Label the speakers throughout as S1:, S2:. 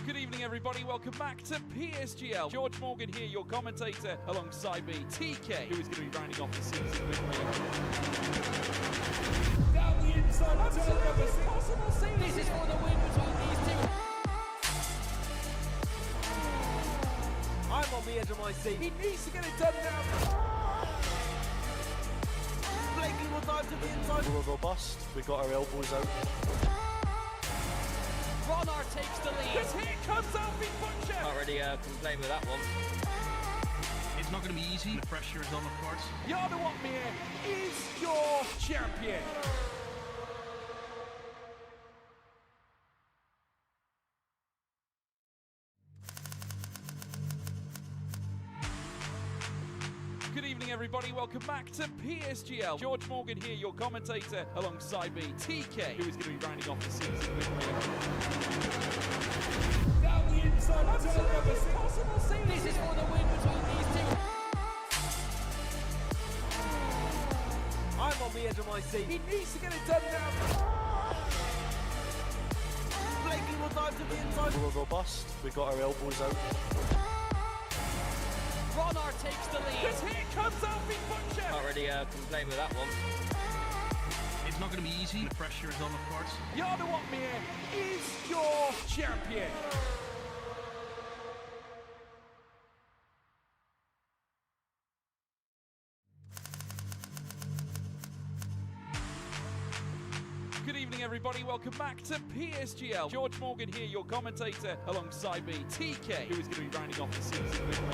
S1: Good evening, everybody. Welcome back to PSGL. George Morgan here, your commentator, alongside me, TK, who is going to be rounding off the season with me.
S2: Down the inside,
S1: absolutely impossible scene.
S3: This is for the win between these two.
S2: I'm on the edge of my seat.
S1: He needs to get it done now.
S2: Blakey will dive to the inside.
S4: We'll go bust. We got our elbows out.
S3: Ronard takes the lead.
S1: Yes, here comes Alfie Butcher.
S3: Can't really complain with that one.
S5: It's not going to be easy. The pressure is on, of course.
S1: Yarda Watmere is your champion. Good evening, everybody. Welcome back to PSGL. George Morgan here, your commentator, alongside me, TK, who is going to be rounding off the season with me.
S2: Down the inside,
S1: absolutely impossible scene.
S3: This is for the win between these two.
S2: I'm on the edge of my seat.
S1: He needs to get it done now.
S2: Blakey will dive to the inside.
S4: We'll go bust. We got our elbows out.
S3: Ronard takes the lead.
S1: Yes, here comes Alfie Butcher.
S3: Can't really complain with that one.
S5: It's not going to be easy. The pressure is on, of course.
S1: Yarda Watmere is your champion. Good evening, everybody. Welcome back to PSGL. George Morgan here, your commentator, alongside me, TK, who is going to be rounding off the season with me.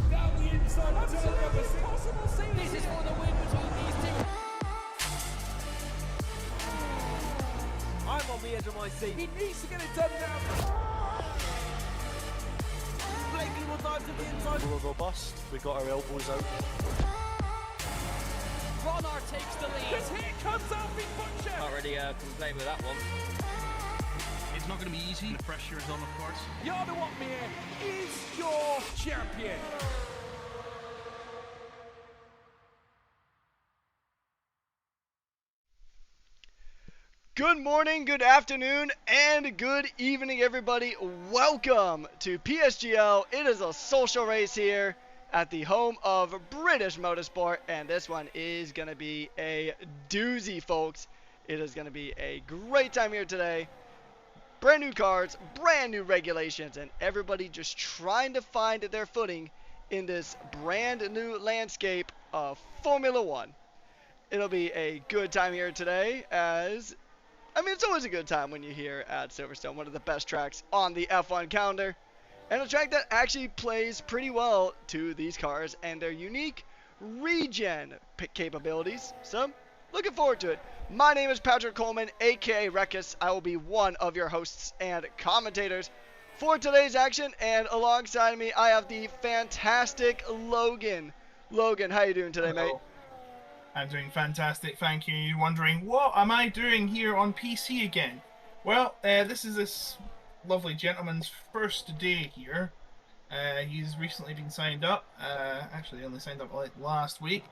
S2: Down the inside,
S1: absolutely impossible scene.
S3: This is for the win between these two.
S2: I'm on the edge of my seat.
S1: He needs to get it done now.
S2: Blakey will dive to the inside.
S4: We'll go bust. We got our elbows out.
S3: Ronard takes the lead.
S1: Yes, here comes Alfie Butcher.
S3: Can't really complain with that one.
S5: It's not going to be easy. The pressure is on, of course.
S1: Yarda Watmere is your champion.
S6: Good morning, good afternoon, and good evening, everybody. Welcome to PSGL. It is a social race here at the home of British Motorsport, and this one is going to be a doozy, folks. It is going to be a great time here today. Brand new cars, brand new regulations, and everybody just trying to find their footing in this brand new landscape of Formula One. It'll be a good time here today, as it's always a good time when you're here at Silverstone, one of the best tracks on the F1 calendar, and a track that actually plays pretty well to these cars and their unique regen capabilities. So, looking forward to it. My name is Patrick Coleman, aka Rekis. I will be one of your hosts and commentators for today's action, and alongside me, I have the fantastic Logan. Logan, how you doing today,
S7: Hello.
S6: mate?
S7: I'm doing fantastic, thank you. You're wondering, what am I doing here on PC again? Well, this is this lovely gentleman's first day here. He's recently been signed up. Actually, only signed up like last week.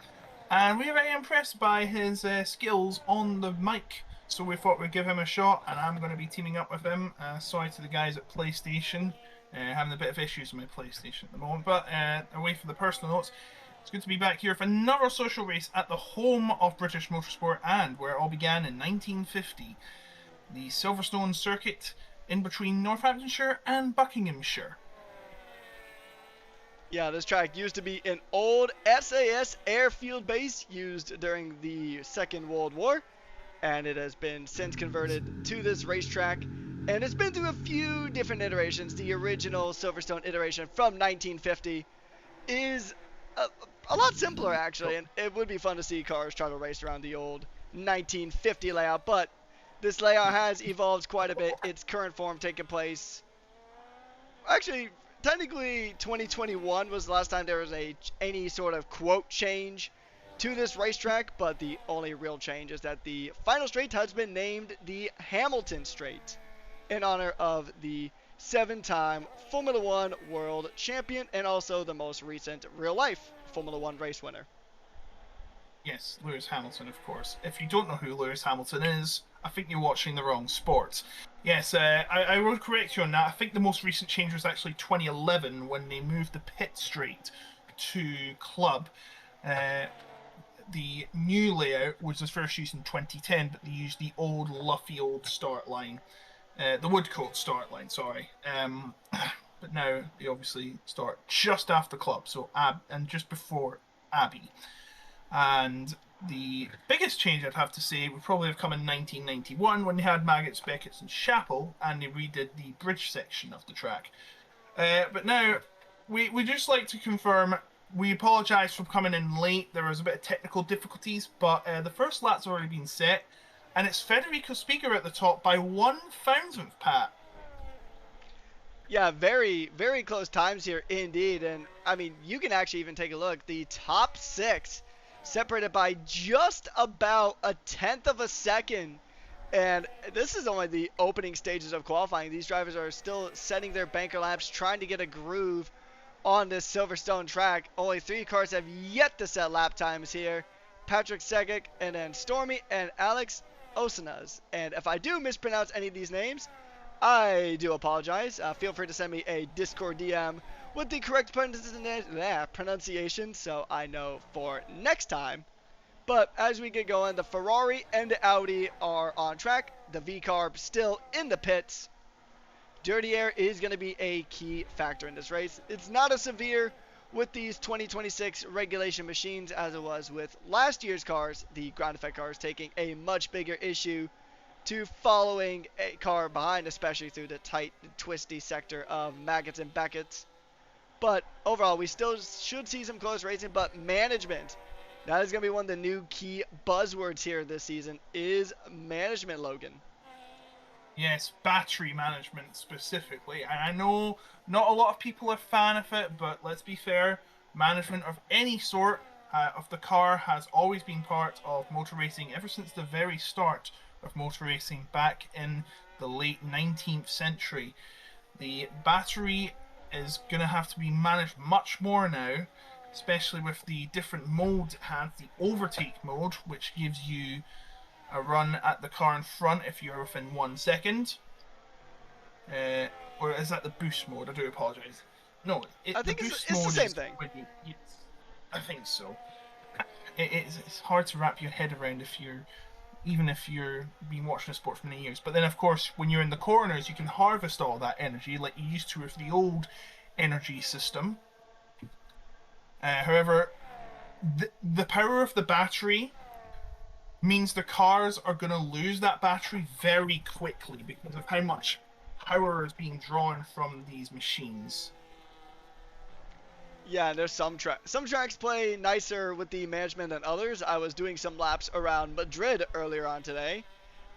S7: And we are very impressed by his skills on the mic. So we thought we'd give him a shot, and I'm going to be teaming up with him. Sorry to the guys at PlayStation. Having a bit of issues with my PlayStation at the moment. But away from the personal notes, it's good to be back here for another social race at the home of British Motorsport, and where it all began in 1950. The Silverstone circuit in between Northamptonshire and Buckinghamshire.
S6: Yeah, this track used to be an old SAS airfield base used during the Second World War, and it has been since converted to this racetrack, and it's been through a few different iterations. The original Silverstone iteration from 1950 is a lot simpler, actually, and it would be fun to see cars try to race around the old 1950 layout, but this layout has evolved quite a bit. Its current form taking place, actually, technically 2021 was the last time there was any sort of quote change to this racetrack, but the only real change is that the final straight has been named the Hamilton Straight in honor of the 7-time Formula One world champion and also the most recent real life Formula One race winner.
S7: Yes, Lewis Hamilton, of course. If you don't know who Lewis Hamilton is, I think you're watching the wrong sport. Yes, I will correct you on that. I think the most recent change was actually 2011 when they moved the pit straight to club. The new layout was first used in 2010, but they used the old luffy old start line. The Woodcote start line, sorry. But now they obviously start just after club, so and just before Abbey. And the biggest change I'd have to say would probably have come in 1991 when they had Maggots, Beckett's, and Chapel, and they redid the bridge section of the track. But now, we just like to confirm, we apologise for coming in late. There was a bit of technical difficulties, but the first lap's already been set, and it's Federico Spiga at the top by 1/1000th, Pat.
S6: Yeah, very, very close times here indeed. And I mean, you can actually even take a look. The top 6 separated by just about a 1/10 of a second. And this is only the opening stages of qualifying. These drivers are still setting their banker laps, trying to get a groove on this Silverstone track. Only 3 cars have yet to set lap times here. Patrick Segic, and then Stormy and Alex Osanas. And if I do mispronounce any of these names, I do apologize. Feel free to send me a Discord DM with the correct pronunciation so I know for next time. But as we get going, the Ferrari and the Audi are on track. The V-Carb still in the pits. Dirty air is going to be a key factor in this race. It's not as severe with these 2026 regulation machines as it was with last year's cars. The ground effect cars taking a much bigger issue to following a car behind, especially through the tight, twisty sector of Maggots and Beckett's. But overall, we still should see some close racing, but management, that is going to be one of the new key buzzwords here this season, is management, Logan.
S7: Yes, battery management specifically. And I know not a lot of people are a fan of it, but let's be fair, management of any sort of the car has always been part of motor racing ever since the very start of motor racing back in the late 19th century. The battery is going to have to be managed much more now, especially with the different modes it has. The overtake mode, which gives you a run at the car in front if you're within 1 second. Or is that the boost mode? I do apologise. No,
S6: I think it's the same thing.
S7: I think so. It's hard to wrap your head around even if you're been watching the sport for many years. But then, of course, when you're in the corners, you can harvest all that energy like you used to with the old energy system. However, the power of the battery means the cars are going to lose that battery very quickly because of how much power is being drawn from these machines.
S6: Yeah, there's some tracks play nicer with the management than others. I was doing some laps around Madrid earlier on today,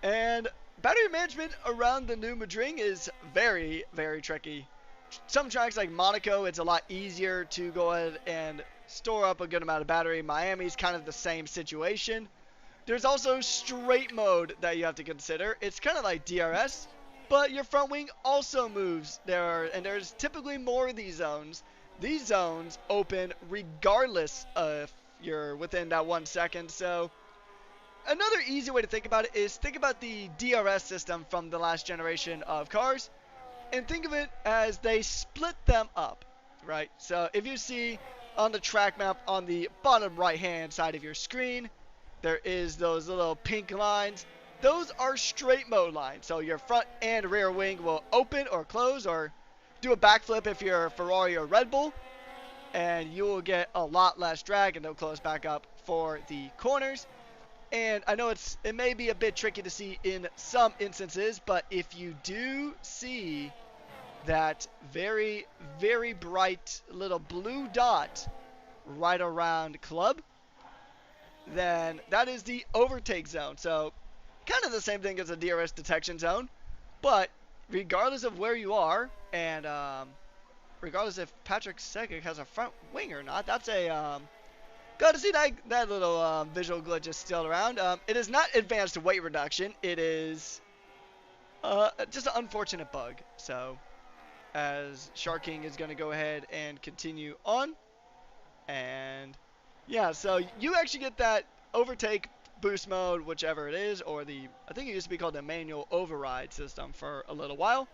S6: and battery management around the new Madrid is very, very tricky. Some tracks like Monaco, it's a lot easier to go ahead and store up a good amount of battery. Miami's kind of the same situation. There's also straight mode that you have to consider. It's kind of like DRS, but your front wing also moves. There's typically more of these zones. These zones open regardless of you're within that 1 second. So another easy way to think about it is think about the DRS system from the last generation of cars and think of it as they split them up, right? So if you see on the track map on the bottom right hand side of your screen, there is those little pink lines. Those are straight mode lines. So your front and rear wing will open or close or do a backflip if you're a Ferrari or Red Bull, and you will get a lot less drag, and they'll close back up for the corners. And I know it may be a bit tricky to see in some instances, but if you do see that very, very bright little blue dot right around club, then that is the overtake zone. So kind of the same thing as a DRS detection zone, but regardless of where you are, and regardless if Patrick Segic has a front wing or not, that's a got to see that little visual glitch is still around. It is not advanced weight reduction. It is just an unfortunate bug. So as Shark King is going to go ahead and continue on, and Yeah, so you actually get that overtake boost mode, whichever it is, or I think it used to be called the manual override system for a little while.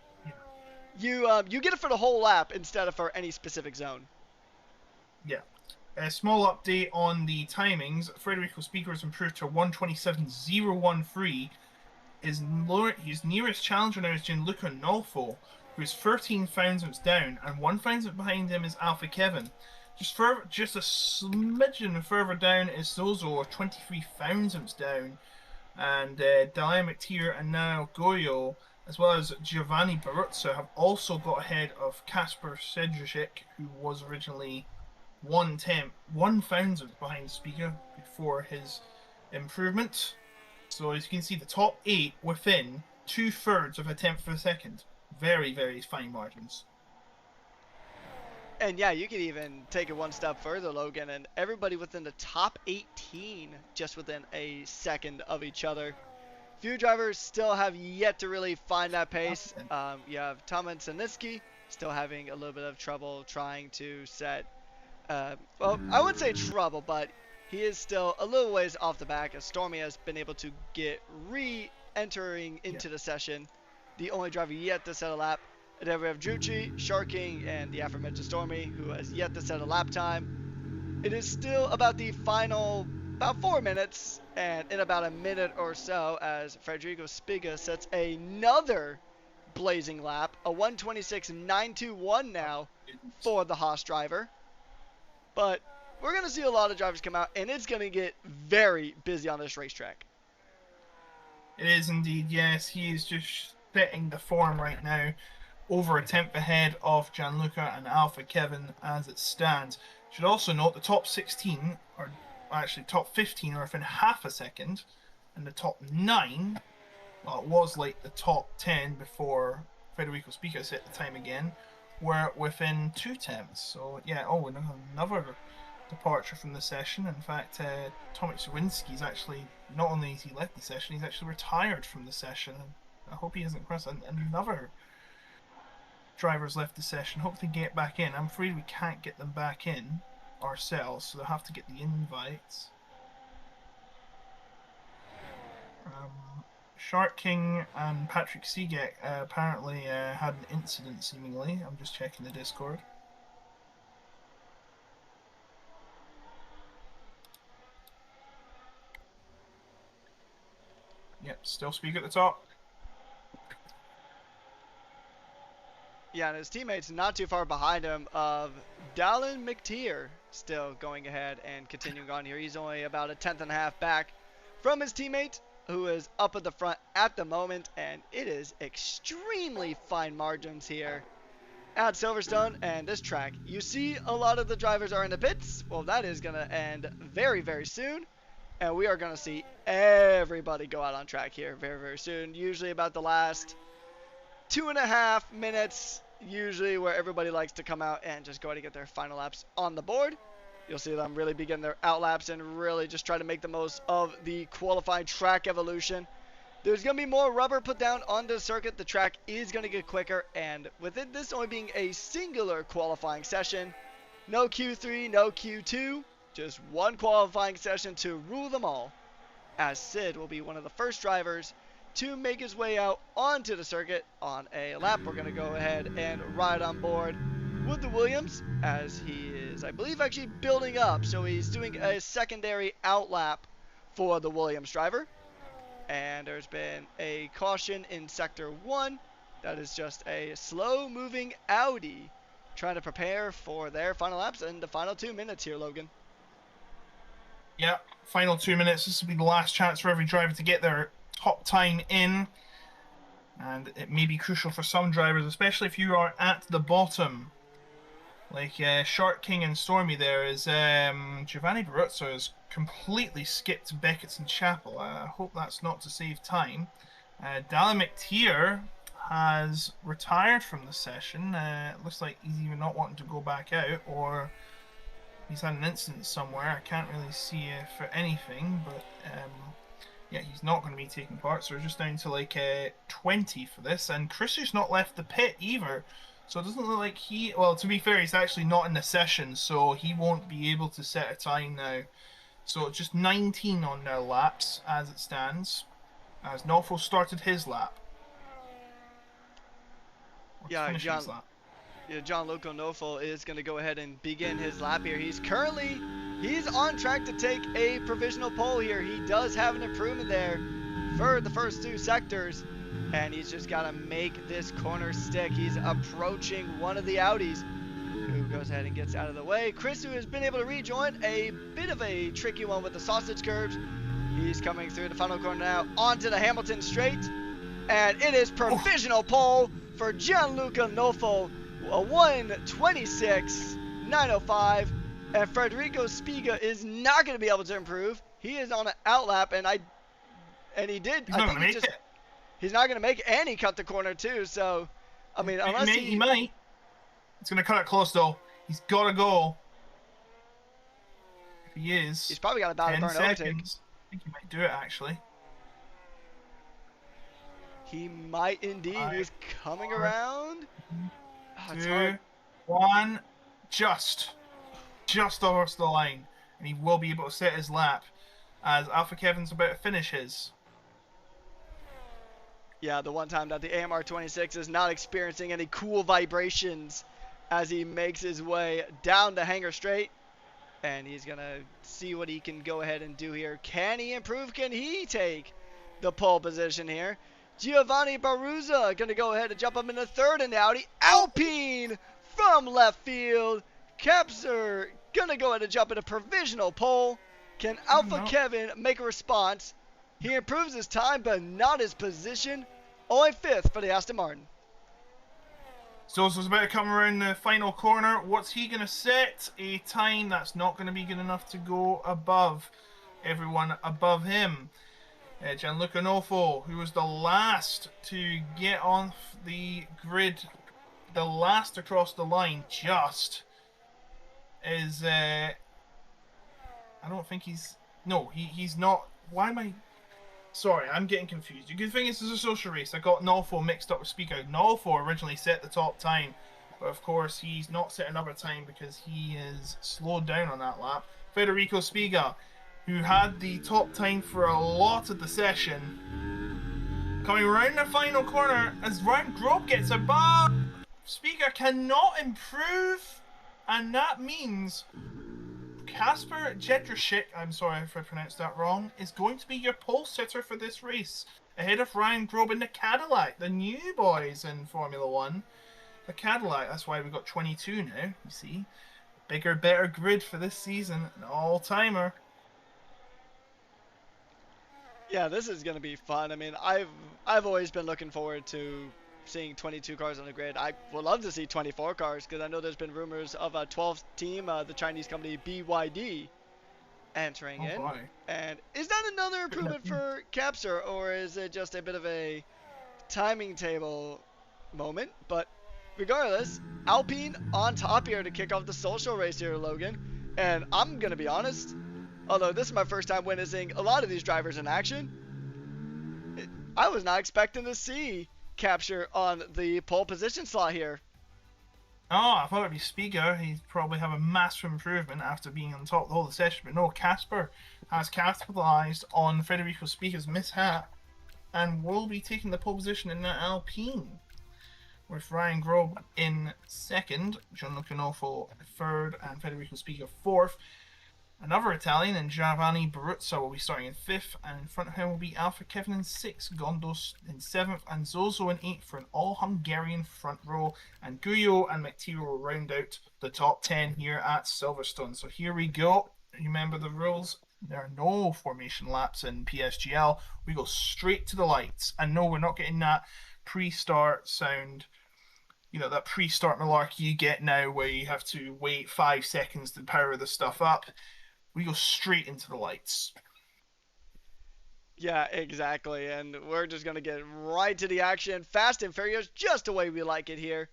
S6: You get it for the whole lap instead of for any specific zone.
S7: Yeah. A small update on the timings. Federico Speaker has improved to 1:27.013. His nearest challenger now is Gianluca Nolfo, who is 13 thousandths down, and 1 thousandth behind him is Alpha Kevin. Just a smidgen further down is Zozo, 23 thousandths down, and Dalia McTeer and now Goyo, as well as Giovanni Baruzza, have also got ahead of Kasper Sedricic, who was originally 1 thousandth behind Speaker before his improvement. So as you can see, the top 8 within 2/3 of a tenth of a second. Very, very fine margins.
S6: And yeah, you could even take it one step further, Logan, and everybody within the top 18 just within a second of each other. Few drivers still have yet to really find that pace. You have Toman Sinitsky still having a little bit of trouble trying to set, well, I wouldn't say trouble, but he is still a little ways off the back as Stormy has been able to get re-entering into the session. The only driver yet to set a lap. And then we have Drucci, Shark King, and the aforementioned Stormy, who has yet to set a lap time. It is still about the final, about 4 minutes, and in about a minute or so, as Federico Spiga sets another blazing lap, a 1:26.921 now for the Haas driver. But we're going to see a lot of drivers come out, and it's going to get very busy on this racetrack.
S7: It is indeed, yes. He is just setting the form right now. Over a tenth ahead of Gianluca and Alpha Kevin as it stands. Should also note the top 16, or actually top 15, are within half a second, and the top 9, well, it was like the top 10 before Federico Spica set the time again, were within 2 tenths. So yeah, another departure from the session. In fact, Tomek Sawinski's actually, not only has he left the session, he's actually retired from the session. I hope he hasn't crossed another. Drivers left the session. Hope they get back in. I'm afraid we can't get them back in ourselves, so they'll have to get the invites. Shark King and Patrick Seagate apparently had an incident, seemingly. I'm just checking the Discord. Yep, still Speak at the top.
S6: Yeah, and his teammates not too far behind him of Dallin McTeer still going ahead and continuing on here. He's only about a tenth and a half back from his teammate, who is up at the front at the moment, and it is extremely fine margins here at Silverstone and this track. You see a lot of the drivers are in the pits. Well, that is going to end very, very soon, and we are going to see everybody go out on track here very, very soon. Usually about the last 2.5 minutes, usually where everybody likes to come out and just go ahead and get their final laps on the board. You'll see them really begin their out laps and really just try to make the most of the qualified track evolution. There's going to be more rubber put down on the circuit. The track is going to get quicker, and with it, this only being a singular qualifying session, no Q3, no Q2, just one qualifying session to rule them all, as Sid will be one of the first drivers to make his way out onto the circuit on a lap. We're going to go ahead and ride on board with the Williams, as he is, I believe, actually building up. So he's doing a secondary out lap for the Williams driver. And there's been a caution in Sector 1. That is just a slow-moving Audi trying to prepare for their final laps in the final 2 minutes here, Logan.
S7: Yeah, final 2 minutes. This will be the last chance for every driver to get their top time in, and it may be crucial for some drivers, especially if you are at the bottom, like Shark King and Stormy. There is Giovanni Baruzza has completely skipped Beckett's and Chapel. I hope that's not to save time. Dalia McTeer has retired from the session. It looks like he's either not wanting to go back out, or he's had an incident somewhere. I can't really see for anything, but yeah, he's not going to be taking part, so we're just down to like 20 for this. And Chris has not left the pit either, So it doesn't look like he... Well, to be fair, he's actually not in the session, so he won't be able to set a time now. So it's just 19 on their laps as it stands, as Norfolk started his lap. Or
S6: Yeah,
S7: finishing his lap.
S6: Gianluca Nofel is going to go ahead and begin his lap here. He's on track to take a provisional pole here. He does have an improvement there for the first two sectors, and he's just got to make this corner stick. He's approaching one of the Audis, who goes ahead and gets out of the way. Chris, who has been able to rejoin, a bit of a tricky one with the sausage curves. He's coming through the final corner now onto the Hamilton straight, and it is provisional pole for Gianluca Nofel. A 1:26.905, and Federico Spiga is not going to be able to improve. He is on an outlap, and he did.
S7: He's not going to make it.
S6: He's not going to make it, and he cut the corner too. So, I mean, unless
S7: he might. It's going to cut it close though. He's got to go. If he is,
S6: he's probably got about
S7: 10
S6: to burn
S7: seconds.
S6: overtake.
S7: I think he might do it actually.
S6: He might indeed. He's coming around. Oh,
S7: 2, 1, just over the line, and he will be able to set his lap as Alpha Kevin's about to finish his.
S6: Yeah, the one time that the AMR 26 is not experiencing any cool vibrations as he makes his way down the hangar straight, and he's gonna see what he can go ahead and do here. Can he improve? Can he take the pole position here? Giovanni Baruzza going to go ahead and jump up in the third in the Audi. Alpine from left field. Capser going to go ahead and jump in a provisional pole. Can Alpha Kevin make a response? He improves his time, but not his position. Only fifth for the Aston Martin.
S7: Zozo's about to come around the final corner. What's he going to set? A time that's not going to be good enough to go above everyone above him. Gianluca Nofo, who was the last to get on the grid, the last across the line, just is. I don't think he's. No, he's not. Why am I? Sorry, I'm getting confused. You can think this is a social race. I got Nolfo mixed up with Spiga. Nolfo originally set the top time, but of course he's not set another time because he is slowed down on that lap. Federico Spiga, who had the top time for a lot of the session, coming around the final corner as Ryan Grobe gets above. Spiga cannot improve, and that means Kasper Jedrzejczyk, I'm sorry if I pronounced that wrong, is going to be your pole sitter for this race, ahead of Ryan Grobe in the Cadillac, the new boys in Formula 1. The Cadillac, that's why we got 22 now, you see. Bigger, better grid for this season, an all-timer.
S6: Yeah, this is going to be fun. I mean, I've always been looking forward to seeing 22 cars on the grid. I would love to see 24 cars because I know there's been rumors of a 12th team, the Chinese company BYD, entering in.
S7: Boy.
S6: And is that another improvement for Capser, or is it just a bit of a timing table moment? But regardless, Alpine on top here to kick off the social race here, Logan. And I'm going to be honest, although this is my first time witnessing a lot of these drivers in action, I was not expecting to see Capture on the pole position slot here.
S7: Oh, I thought it'd be Spiga. He'd probably have a massive improvement after being on top the whole session. But no, Casper has capitalized on Federico Spiga's mishap and will be taking the pole position in that Alpine, with Ryan Grobe in second, Gianluca Nofo third, and Federico Spiga fourth. Another Italian and Giovanni Baruzza will be starting in fifth, and in front of him will be Alpha Kevin in sixth, Gondos in seventh, and Zozo in eighth for an all-Hungarian front row. And Guyo and McTeer will round out the top 10 here at Silverstone. So here we go. Remember the rules. There are no formation laps in PSGL. We go straight to the lights. And no, we're not getting that pre-start sound. You know, that pre-start malarkey you get now where you have to wait 5 seconds to power the stuff up. We go straight into the lights.
S6: Yeah, exactly. And we're just going to get right to the action. Fast and Furious, just the way we like it here.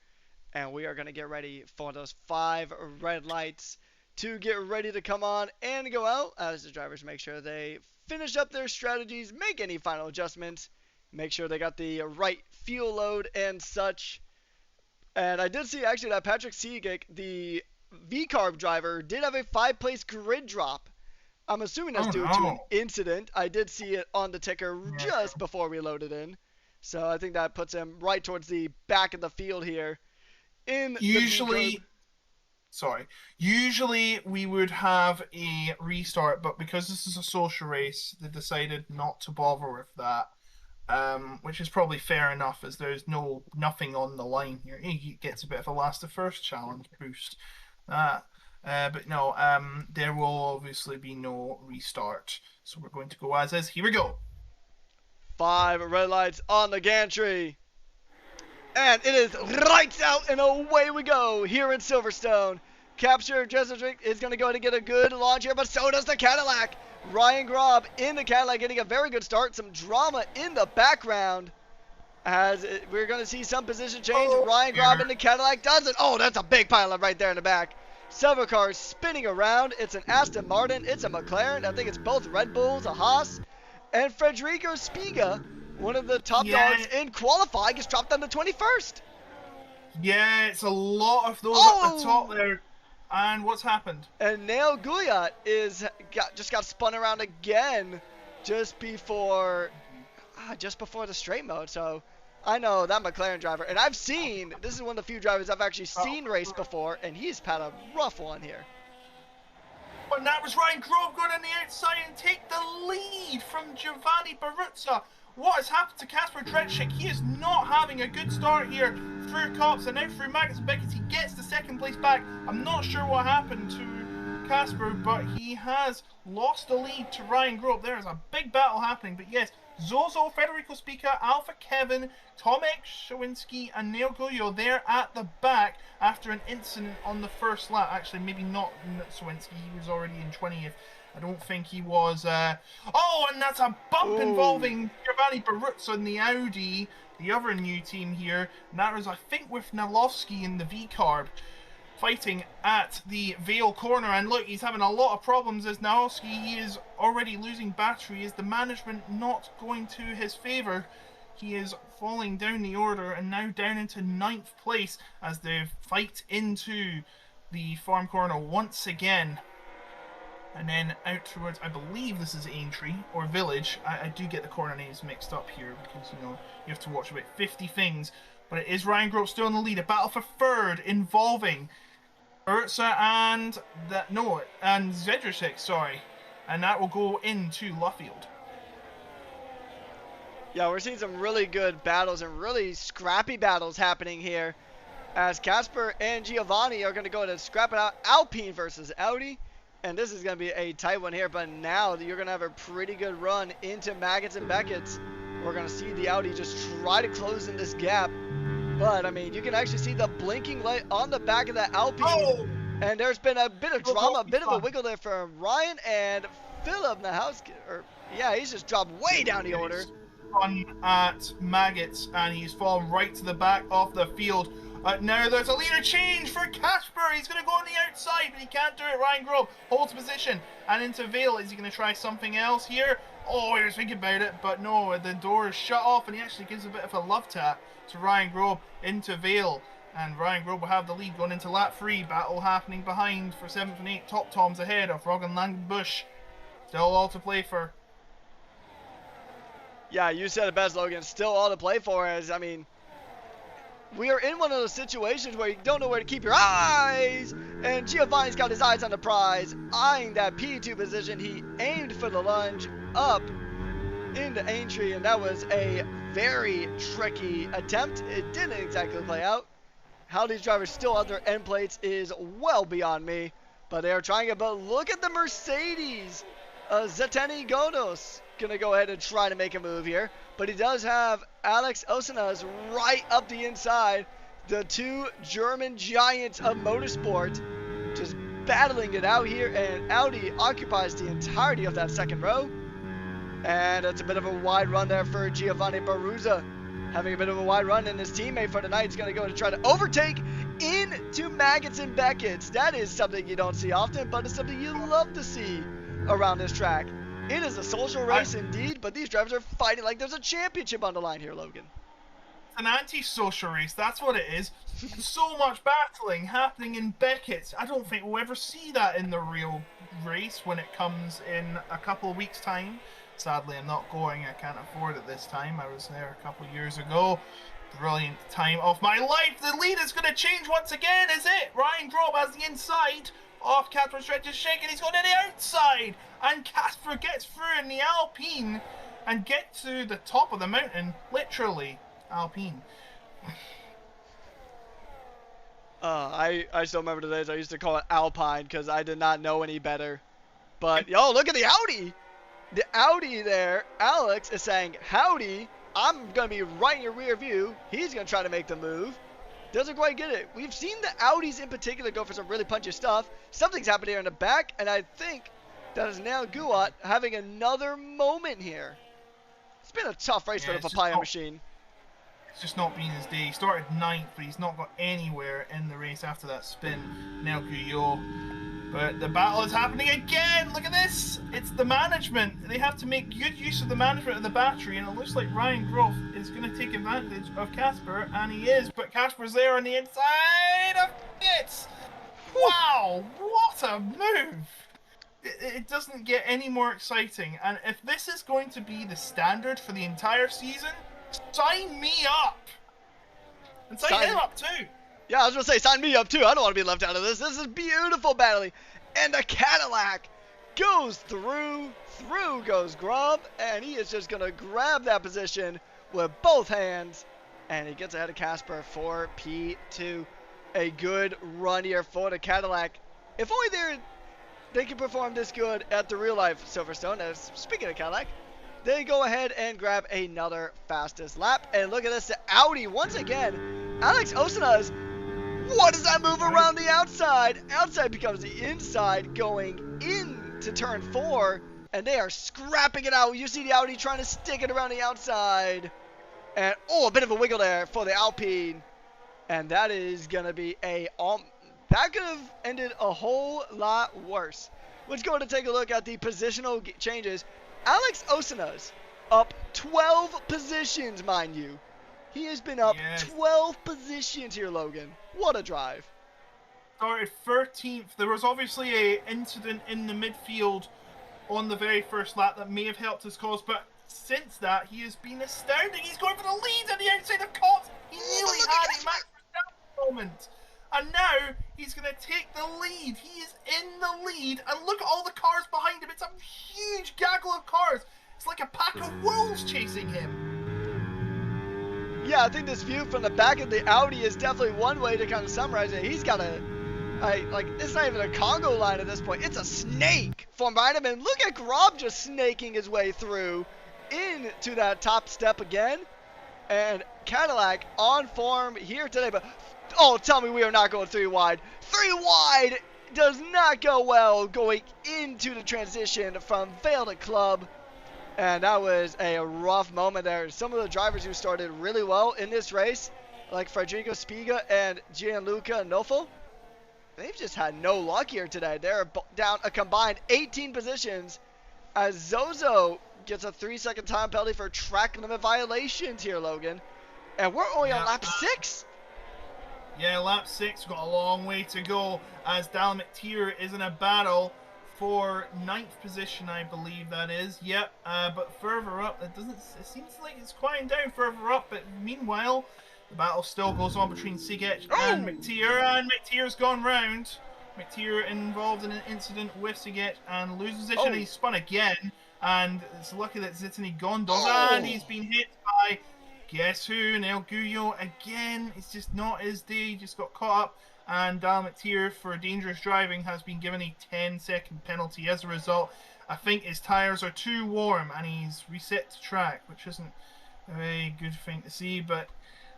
S6: And we are going to get ready for those 5 red lights to get ready to come on and go out as the drivers make sure they finish up their strategies, make any final adjustments, make sure they got the right fuel load and such. And I did see actually that Patrick Segic, the V-Carb driver, did have a 5-place grid drop. I'm assuming that's due to an incident. I did see it on the ticker just before we loaded in. So I think that puts him right towards the back of the field here. Usually
S7: we would have a restart, but because this is a social race, they decided not to bother with that. Which is probably fair enough, as there's nothing on the line here. He gets a bit of a last to first challenge boost. But no, there will obviously be no restart. So we're going to go as is. Here we go.
S6: 5 red lights on the gantry. And it is lights out and away we go here in Silverstone. Capture Jesuit is going to go ahead and get a good launch here, but so does the Cadillac. Ryan Grob in the Cadillac getting a very good start. Some drama in the background as we're going to see some position change. Ryan Grob in the Cadillac does it. Oh, that's a big pileup right there in the back. Several cars spinning around. It's an Aston Martin. It's a McLaren. I think it's both Red Bulls, a Haas. And Federico Spiga, one of the top dogs in qualifying, gets dropped down to 21st.
S7: Yeah, it's a lot of those at the top there. And what's happened?
S6: And Neil Guyat just got spun around again just before the straight mode. So I know that McLaren driver, and this is one of the few drivers I've actually seen race before, and he's had a rough one here.
S7: But that was Ryan Grove going on the outside and take the lead from Giovanni Baruzza. What has happened to Kasper Dretschik? He is not having a good start here through Cops and now through Magnus Beckett. He gets the second place back. I'm not sure what happened to Kasper, but he has lost the lead to Ryan Grove. There is a big battle happening, but yes, Zozo, Federico Spica, Alpha Kevin, Tomek Szawinski, and Neil Guyo there at the back after an incident on the first lap. Actually, maybe not Szawinski, he was already in 20th. I don't think he was. Oh, and that's a bump involving Giovanni Baruzza in the Audi, the other new team here. And that was, I think, with Nalowski in the V-Carb fighting at the Vale corner. And look, he's having a lot of problems as Nalowski. He is already losing battery. Is the management not going to his favour? He is falling down the order and now down into 9th place as they fight into the farm corner once again. And then out towards, I believe this is Aintree or Village. I do get the corner names mixed up here because, you know, you have to watch about 50 things. But it is Ryan Grote still in the lead. A battle for third involving Urza and Zedricek, sorry. And that will go into Luffield.
S6: Yeah, we're seeing some really good battles and really scrappy battles happening here as Kasper and Giovanni are going to go and scrap it out. Alpine versus Audi. And this is going to be a tight one here, but now you're going to have a pretty good run into Maggots and Beckett's. We're going to see the Audi just try to close in this gap. But, I mean, you can actually see the blinking light on the back of that Alpine. Oh! And there's been a bit of drama, a bit of a wiggle there for Ryan and Philip Nahowski. He's just dropped way down the order.
S7: On at Maggots, and he's fallen right to the back of the field. Now there's a leader change for Kasper. He's going to go on the outside, but he can't do it. Ryan Grove holds position and into Vale. Is he going to try something else here? Oh, he was thinking about it, but no, the door is shut off, and he actually gives a bit of a love tap to Ryan Grove into Vale. And Ryan Grove will have the lead going into lap 3. Battle happening behind for 7th and 8th. Top Toms ahead of Roggen Langenbusch. Still all to play for.
S6: Yeah, you said it best, Logan. Still all to play for. I mean, we are in one of those situations where you don't know where to keep your eyes, and Giovanni's got his eyes on the prize, eyeing that P2 position. He aimed for the lunge up into Aintree, and that was a very tricky attempt. It didn't exactly play out. How these drivers still have their end plates is well beyond me, but they are trying it. But look at the Mercedes. Zeteni Gonos gonna go ahead and try to make a move here, but he does have Alex Osanas right up the inside. The two German giants of motorsport just battling it out here, and Audi occupies the entirety of that second row. And it's a bit of a wide run there for Giovanni Baruzza, having a bit of a wide run, and his teammate for tonight is going to go and try to overtake into Maggots and Beckett's. That is something you don't see often, but it's something you love to see around this track. It is a social race indeed, but these drivers are fighting like there's a championship on the line here, Logan.
S7: an anti-social race. That's what it is. So much battling happening in Beckett's. I don't think we'll ever see that in the real race when it comes in a couple of weeks' time. Sadly, I'm not going. I can't afford it this time. I was there a couple of years ago. Brilliant time of my life. The lead is going to change once again, is it? Ryan Grob has the inside. Off Casper stretches shaking. He's going to the outside. And Casper gets through in the Alpine and gets to the top of the mountain. Literally, Alpine.
S6: I still remember the days I used to call it Alpine because I did not know any better. But, yo, look at the Audi. The Audi there, Alex is saying, howdy, I'm going to be right in your rear view. He's going to try to make the move. Doesn't quite get it. We've seen the Audis in particular go for some really punchy stuff. Something's happened here in the back, and I think that is now Guat having another moment here. It's been a tough race for the Papaya machine.
S7: It's just not been his day. He started 9th, but he's not got anywhere in the race after that spin. Now Guyot. But the battle is happening again. Look at this. It's the management. They have to make good use of the management of the battery, and it looks like Ryan Groff is going to take advantage of Casper, and he is. But Casper's there on the inside of it. Wow, what a move. It doesn't get any more exciting. And if this is going to be the standard for the entire season, sign me up. And sign him up too.
S6: Yeah, I was going to say, sign me up too. I don't want to be left out of this. This is beautiful battling. And the Cadillac goes through goes Grubb, and he is just going to grab that position with both hands, and he gets ahead of Casper for P2. A good run here for the Cadillac. If only they could perform this good at the real-life Silverstone. As speaking of Cadillac, they go ahead and grab another fastest lap. And look at this, the Audi once again. Alex Osanas. What does that move around the outside? Outside becomes the inside going into turn 4. And they are scrapping it out. You see the Audi trying to stick it around the outside. And, a bit of a wiggle there for the Alpine. And that is going to be that could have ended a whole lot worse. Let's go to take a look at the positional changes. Alex Osanas up 12 positions, mind you. He has been up 12 positions here, Logan. What a drive.
S7: Started 13th. There was obviously an incident in the midfield on the very first lap that may have helped his cause, but since that, he has been astounding. He's going for the lead on the outside of Cox. He nearly had a Max Verstappen moment. And now, he's going to take the lead. He is in the lead. And look at all the cars behind him. It's a huge gaggle of cars. It's like a pack of wolves chasing him.
S6: Yeah, I think this view from the back of the Audi is definitely one way to kind of summarize it. He's got it's not even a Congo line at this point. It's a snake from behind him. And look at Grob just snaking his way through into that top step again. And Cadillac on form here today. But, tell me we are not going 3 wide. 3 wide does not go well going into the transition from Vale to Club. And that was a rough moment there. Some of the drivers who started really well in this race, like Federico Spiga and Gianluca Nofo, they've just had no luck here today. They're down a combined 18 positions as Zozo gets a 3-second time penalty for track limit violations here, Logan. And we're only on lap 6.
S7: Yeah, lap 6. Got a long way to go as Dal McTeer is in a battle for 9th position, I believe that is. Yep, but further up, it seems like it's quieting down further up, but meanwhile, the battle still goes on between Siget and McTeer, and McTeer's gone round. McTeer involved in an incident with Siget and loses position, and he's spun again, and it's lucky that Zitani Gondos, and he's been hit by, guess who, Neil Guyot again. It's just not his day, he just got caught up. And Dal McTeer for dangerous driving has been given a 10-second penalty as a result. I think his tyres are too warm and he's reset to track, which isn't a very good thing to see, but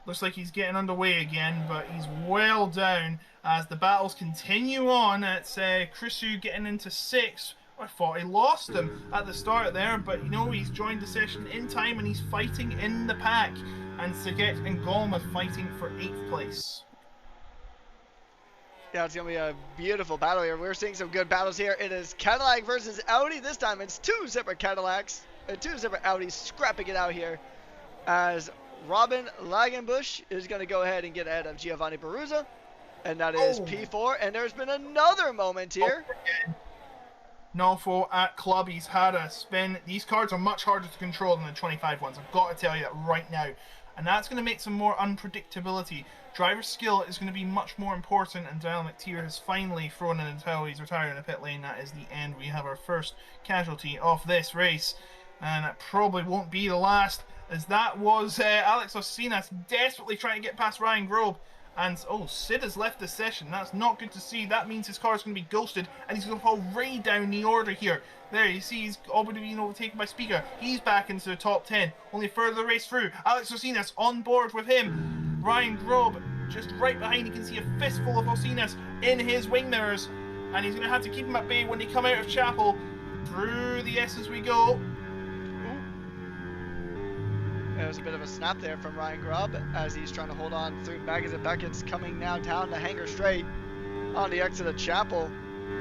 S7: looks like he's getting underway again, but he's well down as the battles continue on. It's Chrisu getting into 6. I thought he lost him at the start there, but he's joined the session in time and he's fighting in the pack. And Siget and Golm are fighting for 8th place.
S6: Yeah, it's going to be a beautiful battle here. We're seeing some good battles here. It is Cadillac versus Audi. This time it's 2 separate Cadillacs and 2 separate Audis scrapping it out here as Robin Lagenbush is going to go ahead and get ahead of Giovanni Baruzza. And that is P4. And there's been another moment here.
S7: Nolfo at club, he's had a spin. These cards are much harder to control than the 25 ones. I've got to tell you that right now. And that's going to make some more unpredictability. Driver skill is going to be much more important, and Dale McTeer has finally thrown in the towel. He's retiring in the pit lane. That is the end. We have our first casualty of this race. And it probably won't be the last, as that was Alex Osinas desperately trying to get past Ryan Grobe. And, Sid has left the session. That's not good to see. That means his car is going to be ghosted, and he's going to fall right down the order here. There, you see he's already being overtaken by Speaker. He's back into the top 10. Only further race through. Alex Osinas on board with him. Ryan Grobe just right behind. You can see a fistful of Osinas in his wing mirrors. And he's going to have to keep him at bay when they come out of Chapel. Through the S's we go.
S6: There was a bit of a snap there from Ryan Grubb as he's trying to hold on through Maggins and Beckett's coming now down the Hanger Straight on the exit of Chapel.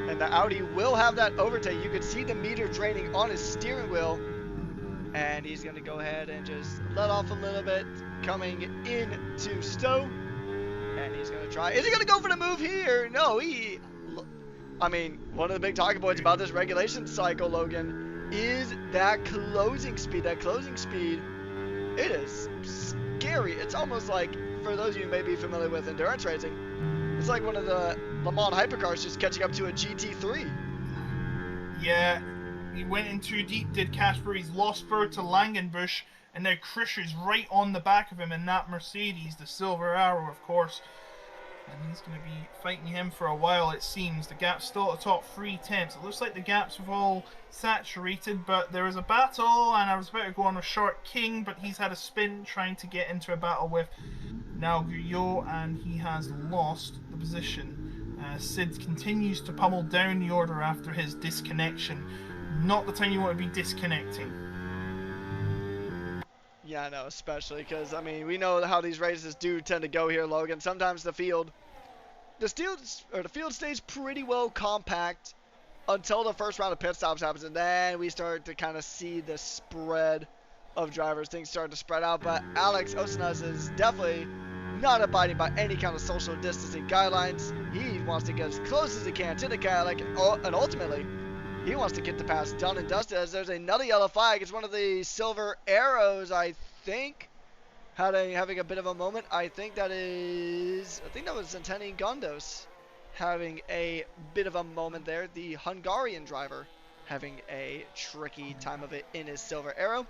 S6: And the Audi will have that overtake. You can see the meter draining on his steering wheel. And he's going to go ahead and just let off a little bit coming into Stowe. And he's going to try. Is he going to go for the move here? No, I mean, one of the big talking points about this regulation cycle, Logan, is that closing speed. That closing speed. It is scary. It's almost like, for those of you who may be familiar with endurance racing, it's like one of the Le Mans hypercars just catching up to a GT3.
S7: Yeah, he went in too deep, did Casper. He's lost third to Langenbush, and now Krish is right on the back of him in that Mercedes, the Silver Arrow, of course. And he's going to be fighting him for a while, it seems. The gap's still at the top 3 tenths. It looks like the gaps have all saturated, but there is a battle, and I was about to go on with Short King, but he's had a spin trying to get into a battle with now Guyot, and he has lost the position. Sid continues to pummel down the order after his disconnection. Not the time you want to be disconnecting.
S6: Yeah, I know, especially because, I mean, we know how these races do tend to go here, Logan. Sometimes the field stays pretty well compact until the first round of pit stops happens, and then we start to kind of see the spread of drivers. Things start to spread out, but Alex Osinas is definitely not abiding by any kind of social distancing guidelines. He wants to get as close as he can to the Cadillac, and ultimately, he wants to get the pass done and dusted, as there's another yellow flag. It's one of the Silver Arrows, I think, having a bit of a moment. I think that was Centeni Gondos having a bit of a moment there. The Hungarian driver having a tricky time of it in his Silver Arrow.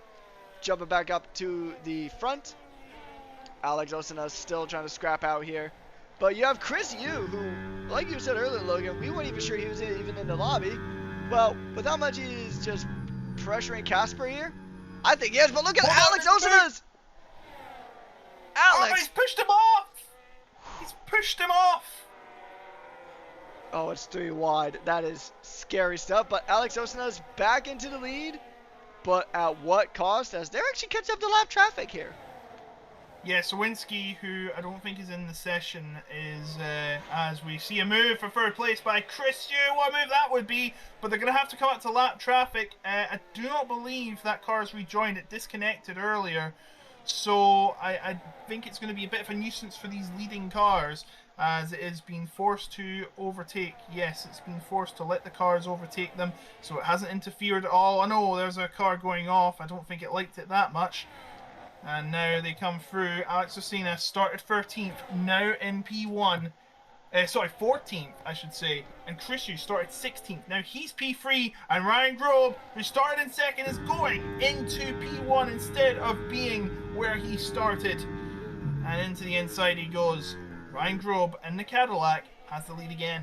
S6: Jumping back up to the front. Alex Osinas still trying to scrap out here. But you have Chris Yu, who, like you said earlier, Logan, we weren't even sure he was even in the lobby. Well, with how much he's just pressuring Casper here, I think he is. But look at Alex Osinas! Alex!
S7: Oh, he's pushed him off! He's pushed him off!
S6: Oh, it's 3 wide. That is scary stuff. But Alex Osinas back into the lead. But at what cost? As they're actually catching up to lap traffic here.
S7: Yeah, Sawinski, who I don't think is in the session, is, as we see a move for third place by Chris Yu. What move that would be, but they're going to have to come up to lap traffic. I do not believe that car has rejoined. It disconnected earlier. So I think it's going to be a bit of a nuisance for these leading cars, as it is being forced to overtake. Yes, it's been forced to let the cars overtake them, so it hasn't interfered at all. I know there's a car going off. I don't think it liked it that much. And now they come through. Alex Osinas started 13th, now in P1. 14th, I should say. And Chris Yu started 16th. Now he's P3, and Ryan Grobe, who started in second, is going into P1 instead of being where he started. And into the inside he goes. Ryan Grobe and the Cadillac has the lead again.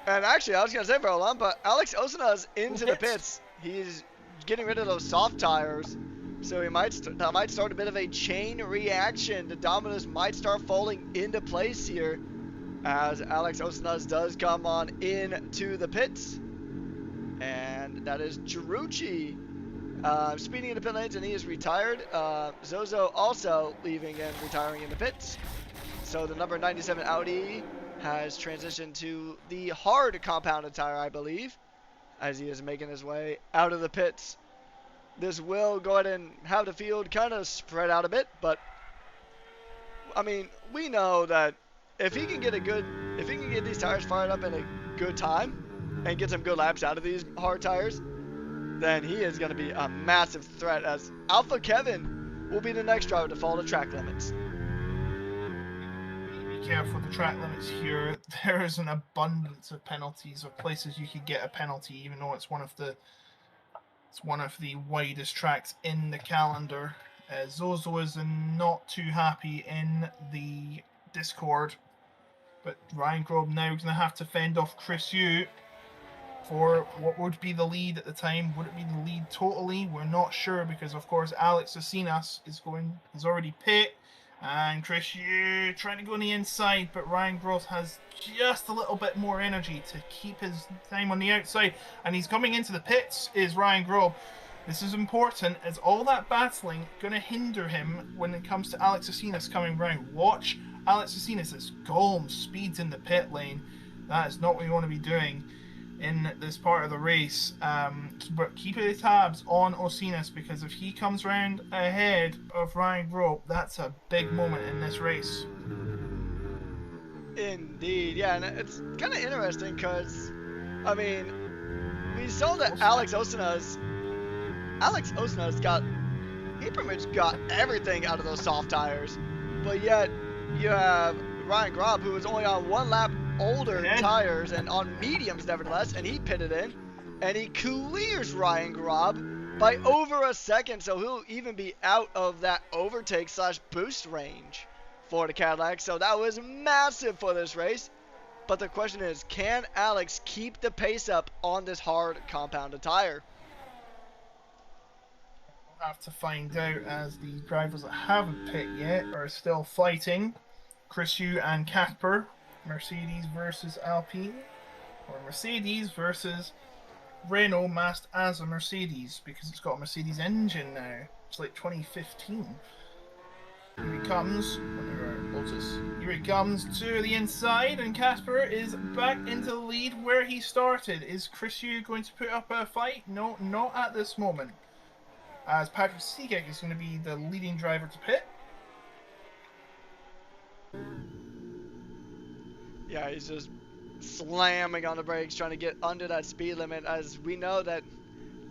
S6: And actually, I was going to say for a long, but Alex Osinas into the pits. He's getting rid of those soft tires. So that might start a bit of a chain reaction. The dominoes might start falling into place here as Alex Osinas does come on into the pits. And that is Girucci speeding in the pit lanes, and he is retired. Zozo also leaving and retiring in the pits. So the number 97 Audi has transitioned to the hard compounded tire, I believe, as he is making his way out of the pits. this will go ahead and have the field kind of spread out a bit, but I mean, we know that if he can get these tires fired up in a good time and get some good laps out of these hard tires, then he is going to be a massive threat, as Alpha Kevin will be the next driver to follow the track limits.
S7: Be careful with the track limits here. There is an abundance of penalties, of places you could get a penalty, even though it's one of the widest tracks in the calendar. Zozo is not too happy in the Discord, but Ryan Grobe now going to have to fend off Chris Yu for what would be the lead at the time. Would it be the lead totally? We're not sure, because of course Alex Asinas is already pit, and Chris Yu trying to go on the inside, but Ryan Gross has just a little bit more energy to keep his time on the outside, and he's coming into the pits is Ryan Grobe. This is important, as all that battling going to hinder him when it comes to Alex Asinas coming round. Watch Alex Asinas as Golem speeds in the pit lane. That is not what you want to be doing in this part of the race. But keep your tabs on Osinas, because if he comes round ahead of Ryan Grobe, that's a big moment in this race.
S6: Indeed, yeah, and it's kind of interesting because, I mean, we saw that Alex Osinas he pretty much got everything out of those soft tires, but yet you have Ryan Grob, who was only on one lap older tires and on mediums nevertheless, and he pitted in, and he clears Ryan Grob by over a second, so he'll even be out of that overtake / boost range for the Cadillac. So that was massive for this race, but the question is, can Alex keep the pace up on this hard compounded tire?
S7: Have to find out, as the drivers that haven't pit yet are still fighting. Chris Yu and Casper, Mercedes versus Alpine, or Mercedes versus Renault masked as a Mercedes, because it's got a Mercedes engine now. It's like 2015. Here he comes. Lotus. Here he comes to the inside, and Casper is back into the lead where he started. Is Chris Yu going to put up a fight? No, not at this moment, as Patrick Seagate is going to be the leading driver to pit.
S6: Yeah, he's just slamming on the brakes, trying to get under that speed limit, as we know that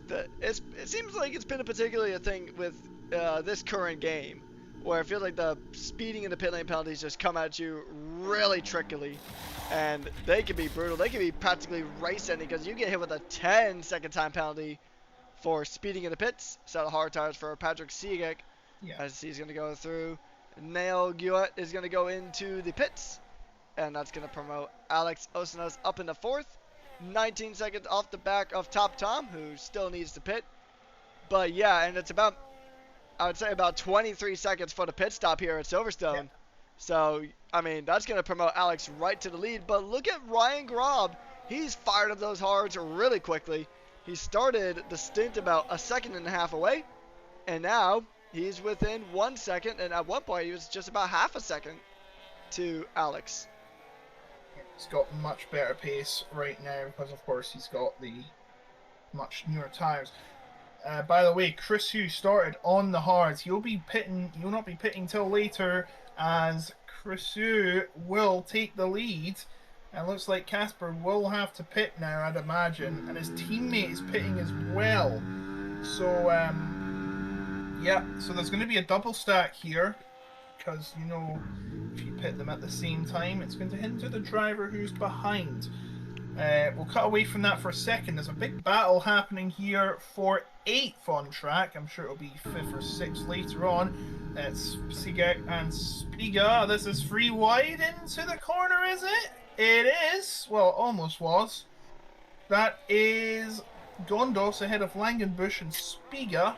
S6: it seems like it's been particularly a thing with this current game, where I feel like the speeding and the pit lane penalties just come at you really trickily, and they can be brutal. They can be practically race-ending, because you get hit with a 10-second time penalty for speeding in the pits. Set of hard tires for Patrick Seagate, as he's going to go through. Nail Guet is going to go into the pits, and that's going to promote Alex Osinas up in the fourth. 19 seconds off the back of Top Tom, who still needs to pit. But yeah, and it's about, I would say, about 23 seconds for the pit stop here at Silverstone. Yeah. So, I mean, that's going to promote Alex right to the lead. But look at Ryan Grob. He's fired up those hards really quickly. He started the stint about a second and a half away, and now he's within 1 second, and at one point he was just about half a second to Alex.
S7: He's got much better pace right now, because of course he's got the much newer tires. By the way, Chris Yu started on the hards. He'll not be pitting till later, as Chris Yu will take the lead. And it looks like Casper will have to pit now, I'd imagine, and his teammate is pitting as well. So, yeah, so there's going to be a double stack here, because, you know, if you pit them at the same time, it's going to hinder the driver who's behind. We'll cut away from that for a second. There's a big battle happening here for 8th on track. I'm sure it'll be 5th or 6th later on. It's Sigek and Spiga. This is free wide into the corner, is it? It is. Well, it almost was. That is Gondos ahead of Langenbusch and Spiga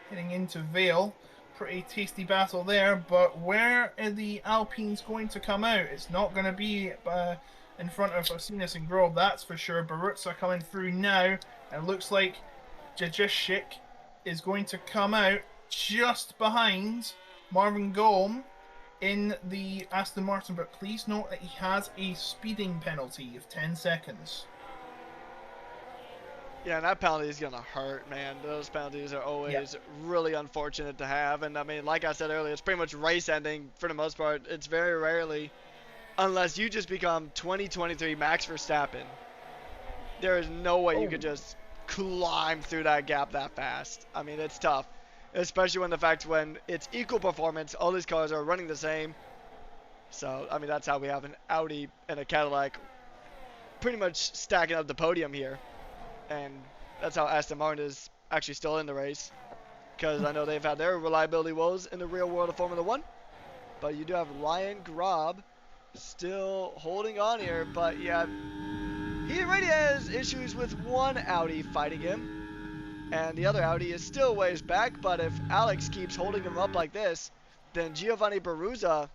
S7: heading into Vale. Pretty tasty battle there, but where are the Alpines going to come out? It's not going to be in front of Osinas and Grob, that's for sure. Barutza coming through now, and it looks like Jajishik is going to come out just behind Marvin Golm in the Aston Martin, but please note that he has a speeding penalty of 10 seconds.
S6: Yeah, and that penalty is going to hurt, man. Those penalties are always really unfortunate to have. And, I mean, like I said earlier, it's pretty much race ending for the most part. It's very rarely, unless you just become 2023 Max Verstappen, there is no way you could just climb through that gap that fast. I mean, it's tough, especially when it's equal performance. All these cars are running the same. So, I mean, that's how we have an Audi and a Cadillac pretty much stacking up the podium here. And that's how Aston Martin is actually still in the race, because I know they've had their reliability woes in the real world of Formula 1. But you do have Ryan Grob still holding on here. But yeah, he already has issues with one Audi fighting him, and the other Audi is still ways back. But if Alex keeps holding him up like this, then Giovanni Baruzza,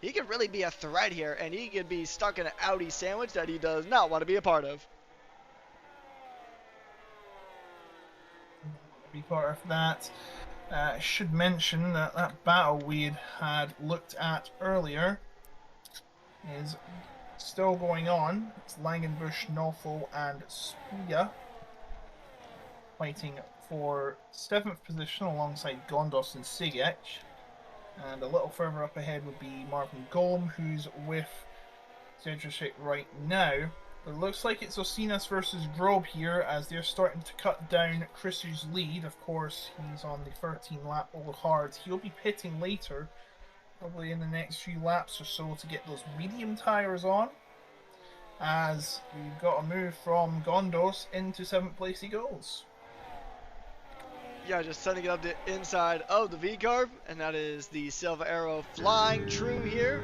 S6: he could really be a threat here, and he could be stuck in an Audi sandwich that he does not want to be a part of.
S7: Be part of that. I should mention that that battle we had looked at earlier is still going on. It's Langenbusch, Nofo, and Spuya fighting for 7th position alongside Gondos and Sigec. And a little further up ahead would be Marvin Golm, who's with Zedricek right now. It looks like it's Osinas versus Grob here, as they're starting to cut down Chris's lead. Of course, he's on the 13-lap old hard. He'll be pitting later, probably in the next few laps or so, to get those medium tyres on. As we've got a move from Gondos into 7th place he goes.
S6: Yeah, just sending it up the inside of the V-carb, and that is the Silva Aero flying true here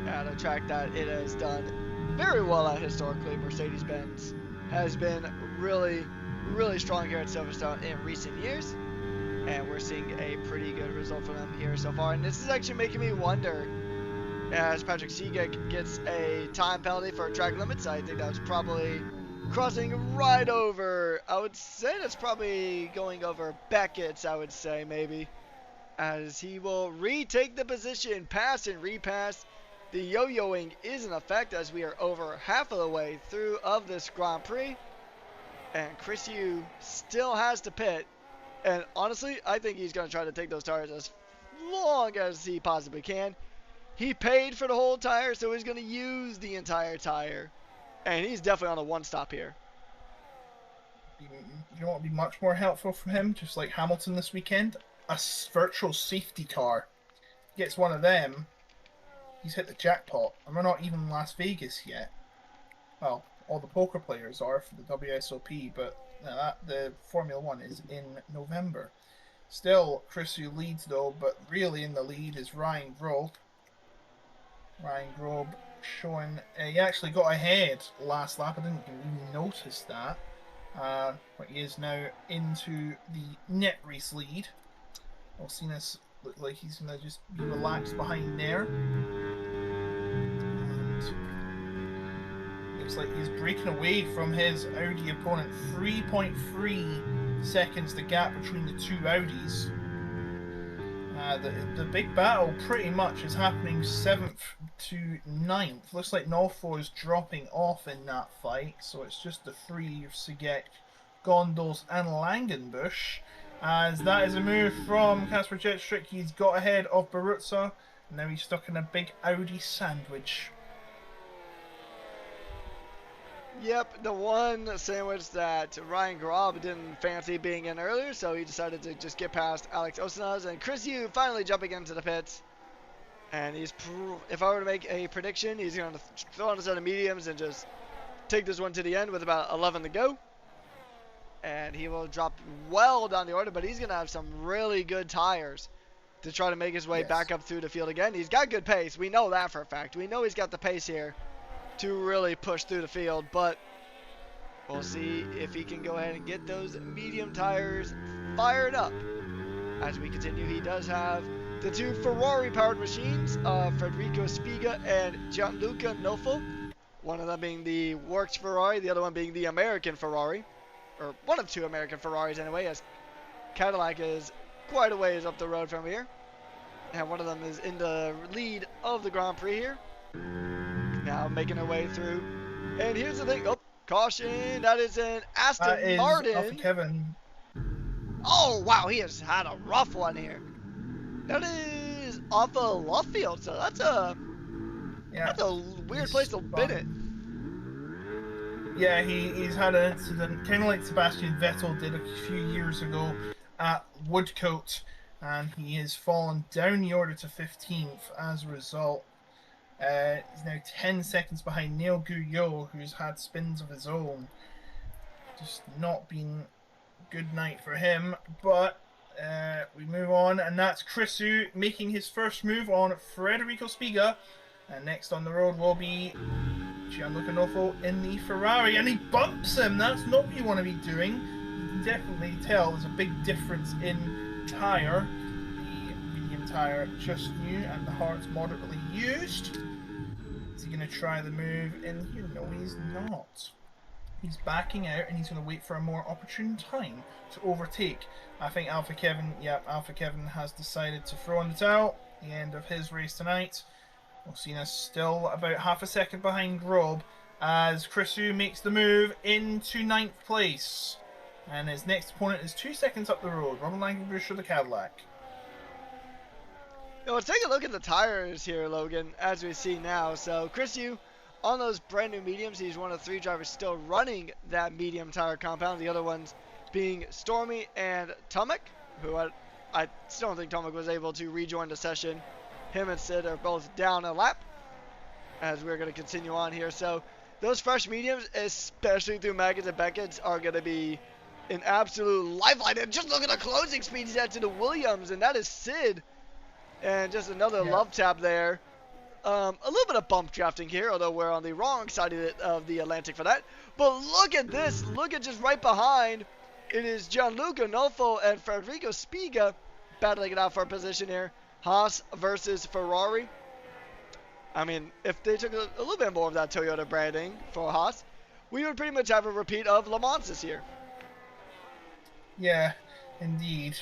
S6: at a track that it has done very well at historically. Mercedes-Benz has been really, really strong here at Silverstone in recent years, and we're seeing a pretty good result from them here so far. And this is actually making me wonder, as Patrick Sigek gets a time penalty for track limits. I think that was probably crossing right over, I would say that's probably going over Beckett's, I would say, maybe, as he will retake the position, pass and repass. The yo-yoing is in effect as we are over half of the way through of this Grand Prix. And Chris Yu still has to pit. And honestly, I think he's going to try to take those tires as long as he possibly can. He paid for the whole tire, so he's going to use the entire tire. And he's definitely on a one-stop here.
S7: You know what would be much more helpful for him, just like Hamilton this weekend? A virtual safety car. Gets one of them, he's hit the jackpot. And we're not even in Las Vegas yet. Well, all the poker players are for the WSOP, but the Formula 1 is in November. Still, Chris Yu leads though, but really in the lead is Ryan Grob. Ryan Grob showing, he actually got ahead last lap. I didn't even notice that. But he is now into the net race lead. Osinas look like he's going to just be relaxed behind there. And looks like he's breaking away from his Audi opponent. 3.3 seconds the gap between the two Audis. The big battle pretty much is happening 7th to 9th. Looks like Nolfo is dropping off in that fight, so it's just the three of Sigek, Gondos and Langenbusch. As that is a move from Kasper Jetstrick. He's got ahead of Baruzza, and now he's stuck in a big Audi sandwich.
S6: Yep, the one sandwich that Ryan Grob didn't fancy being in earlier, so he decided to just get past Alex Osinas, and Chris Yu finally jumping into the pits. And he's, if I were to make a prediction, he's going to throw on a set of mediums and just take this one to the end with about 11 to go. And he will drop well down the order, but he's going to have some really good tires to try to make his way back up through the field again. He's got good pace. We know that for a fact. We know he's got the pace here to really push through the field, but we'll see if he can go ahead and get those medium tires fired up. As we continue, he does have the two Ferrari-powered machines, Federico Spiga and Gianluca Nofo. One of them being the Works Ferrari, the other one being the American Ferrari. Or one of two American Ferraris anyway, as Cadillac is quite a ways up the road from here. And one of them is in the lead of the Grand Prix here. Now making her way through. And here's the thing. Oh, Caution, that is an Aston
S7: That is
S6: Martin.
S7: Alpha Kevin.
S6: Oh, wow, he has had a rough one here. That is off of Luffield, so that's a weird place to bin it.
S7: Yeah, he's had an incident, kind of like Sebastian Vettel did a few years ago at Woodcote, and he has fallen down the order to 15th as a result. He's now 10 seconds behind Neil Guyot, who's had spins of his own. Just not been a good night for him, but we move on, and that's Chrisu making his first move on Federico Spiga. And next on the road will be Gianluca Nofo in the Ferrari, and he bumps him. That's not what you want to be doing. You can definitely tell there's a big difference in tyre. The medium tyre just new, and the hard's moderately used. Is he going to try the move in here? No, he's not. He's backing out, and he's going to wait for a more opportune time to overtake. I think Alpha Kevin has decided to throw in the towel. The end of his race tonight. Cena's still about half a second behind Grob as Chrisu makes the move into 9th place. And his next opponent is 2 seconds up the road, Robin Langenbush of the Cadillac.
S6: Let's take a look at the tires here, Logan, as we see now. So Chrisu, on those brand new mediums, he's one of 3 drivers still running that medium tire compound. The other ones being Stormy and Tomek, who I still don't think Tomek was able to rejoin the session. Him and Sid are both down a lap as we're going to continue on here. So those fresh mediums, especially through Maggins and Beckett's, are going to be an absolute lifeline. And just look at the closing speed he's at to the Williams, and that is Sid. And just another love tap there. A little bit of bump drafting here, although we're on the wrong side of the Atlantic for that. But look at this. Look at just right behind. It is Gianluca Nofo and Federico Spiga battling it out for a position here. Haas versus Ferrari. I mean, if they took a little bit more of that Toyota branding for Haas, we would pretty much have a repeat of Le Mans this year.
S7: Yeah, indeed.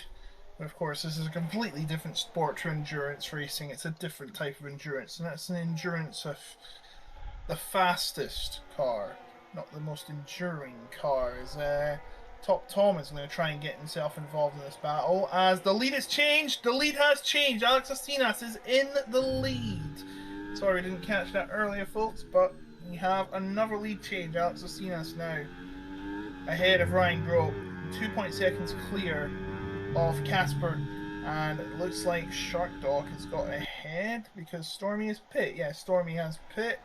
S7: But of course, this is a completely different sport to endurance racing. It's a different type of endurance, and that's an endurance of the fastest car, not the most enduring cars. Top Tom is going to try and get himself involved in this battle as the lead has changed. The lead has changed. Alex Astinas is in the lead. Sorry, I didn't catch that earlier, folks, but we have another lead change. Alex Astinas now ahead of Ryan Grobe, 2 seconds clear of Casper, and it looks like Shark Dog has got ahead because Stormy is pit. Yeah, Stormy has pit,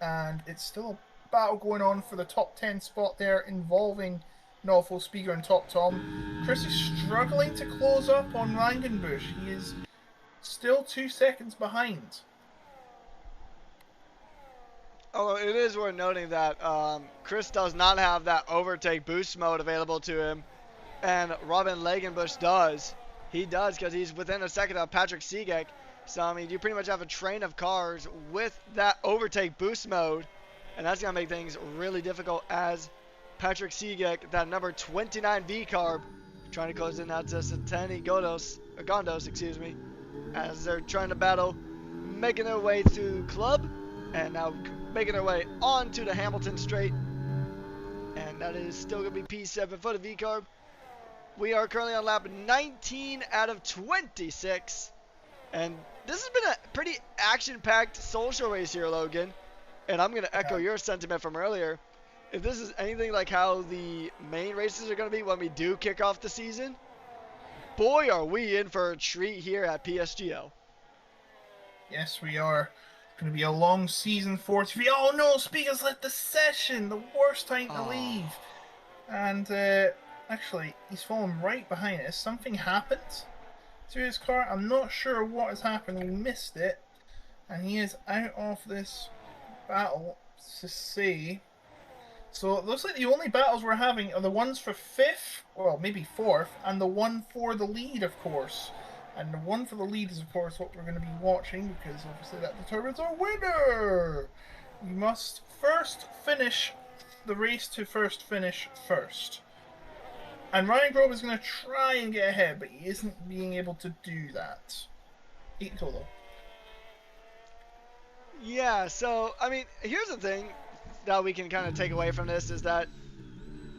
S7: and it's still a battle going on for the top 10 spot there involving Nofo, Spiga and Top Tom. Chris is struggling to close up on Langenbush. He is still 2 seconds behind.
S6: Although it is worth noting that Chris does not have that overtake boost mode available to him, and Robin Langenbush does. He does because he's within a second of Patrick Seagek. So, I mean, you pretty much have a train of cars with that overtake boost mode, and that's going to make things really difficult as Patrick Seagek, that number 29 V-Carb, trying to close in out to Satani Gondos, excuse me, as they're trying to battle, making their way through Club, and now making their way onto the Hamilton Straight, and that is still going to be P7 for the V-Carb. We are currently on lap 19 out of 26, and this has been a pretty action-packed social race here, Logan, and I'm going to echo your sentiment from earlier. If this is anything like how the main races are going to be when we do kick off the season, boy, are we in for a treat here at PSGL.
S7: Yes, we are. Going to be a long season for TV. Oh no, Spiga's left the session. The worst time to leave. And actually, he's fallen right behind it. Has something happened to his car? I'm not sure what has happened. We missed it. And he is out of this battle, to say. So it looks like the only battles we're having are the ones for 5th, well, maybe 4th, and the one for the lead, of course. And the one for the lead is, of course, what we're going to be watching, because obviously that determines our winner. We must first finish the race to first finish first. And Ryan Grove is going to try and get ahead, but he isn't being able to do that. 8 total.
S6: Yeah, so, I mean, here's the thing. that we can kind of take away from this is that,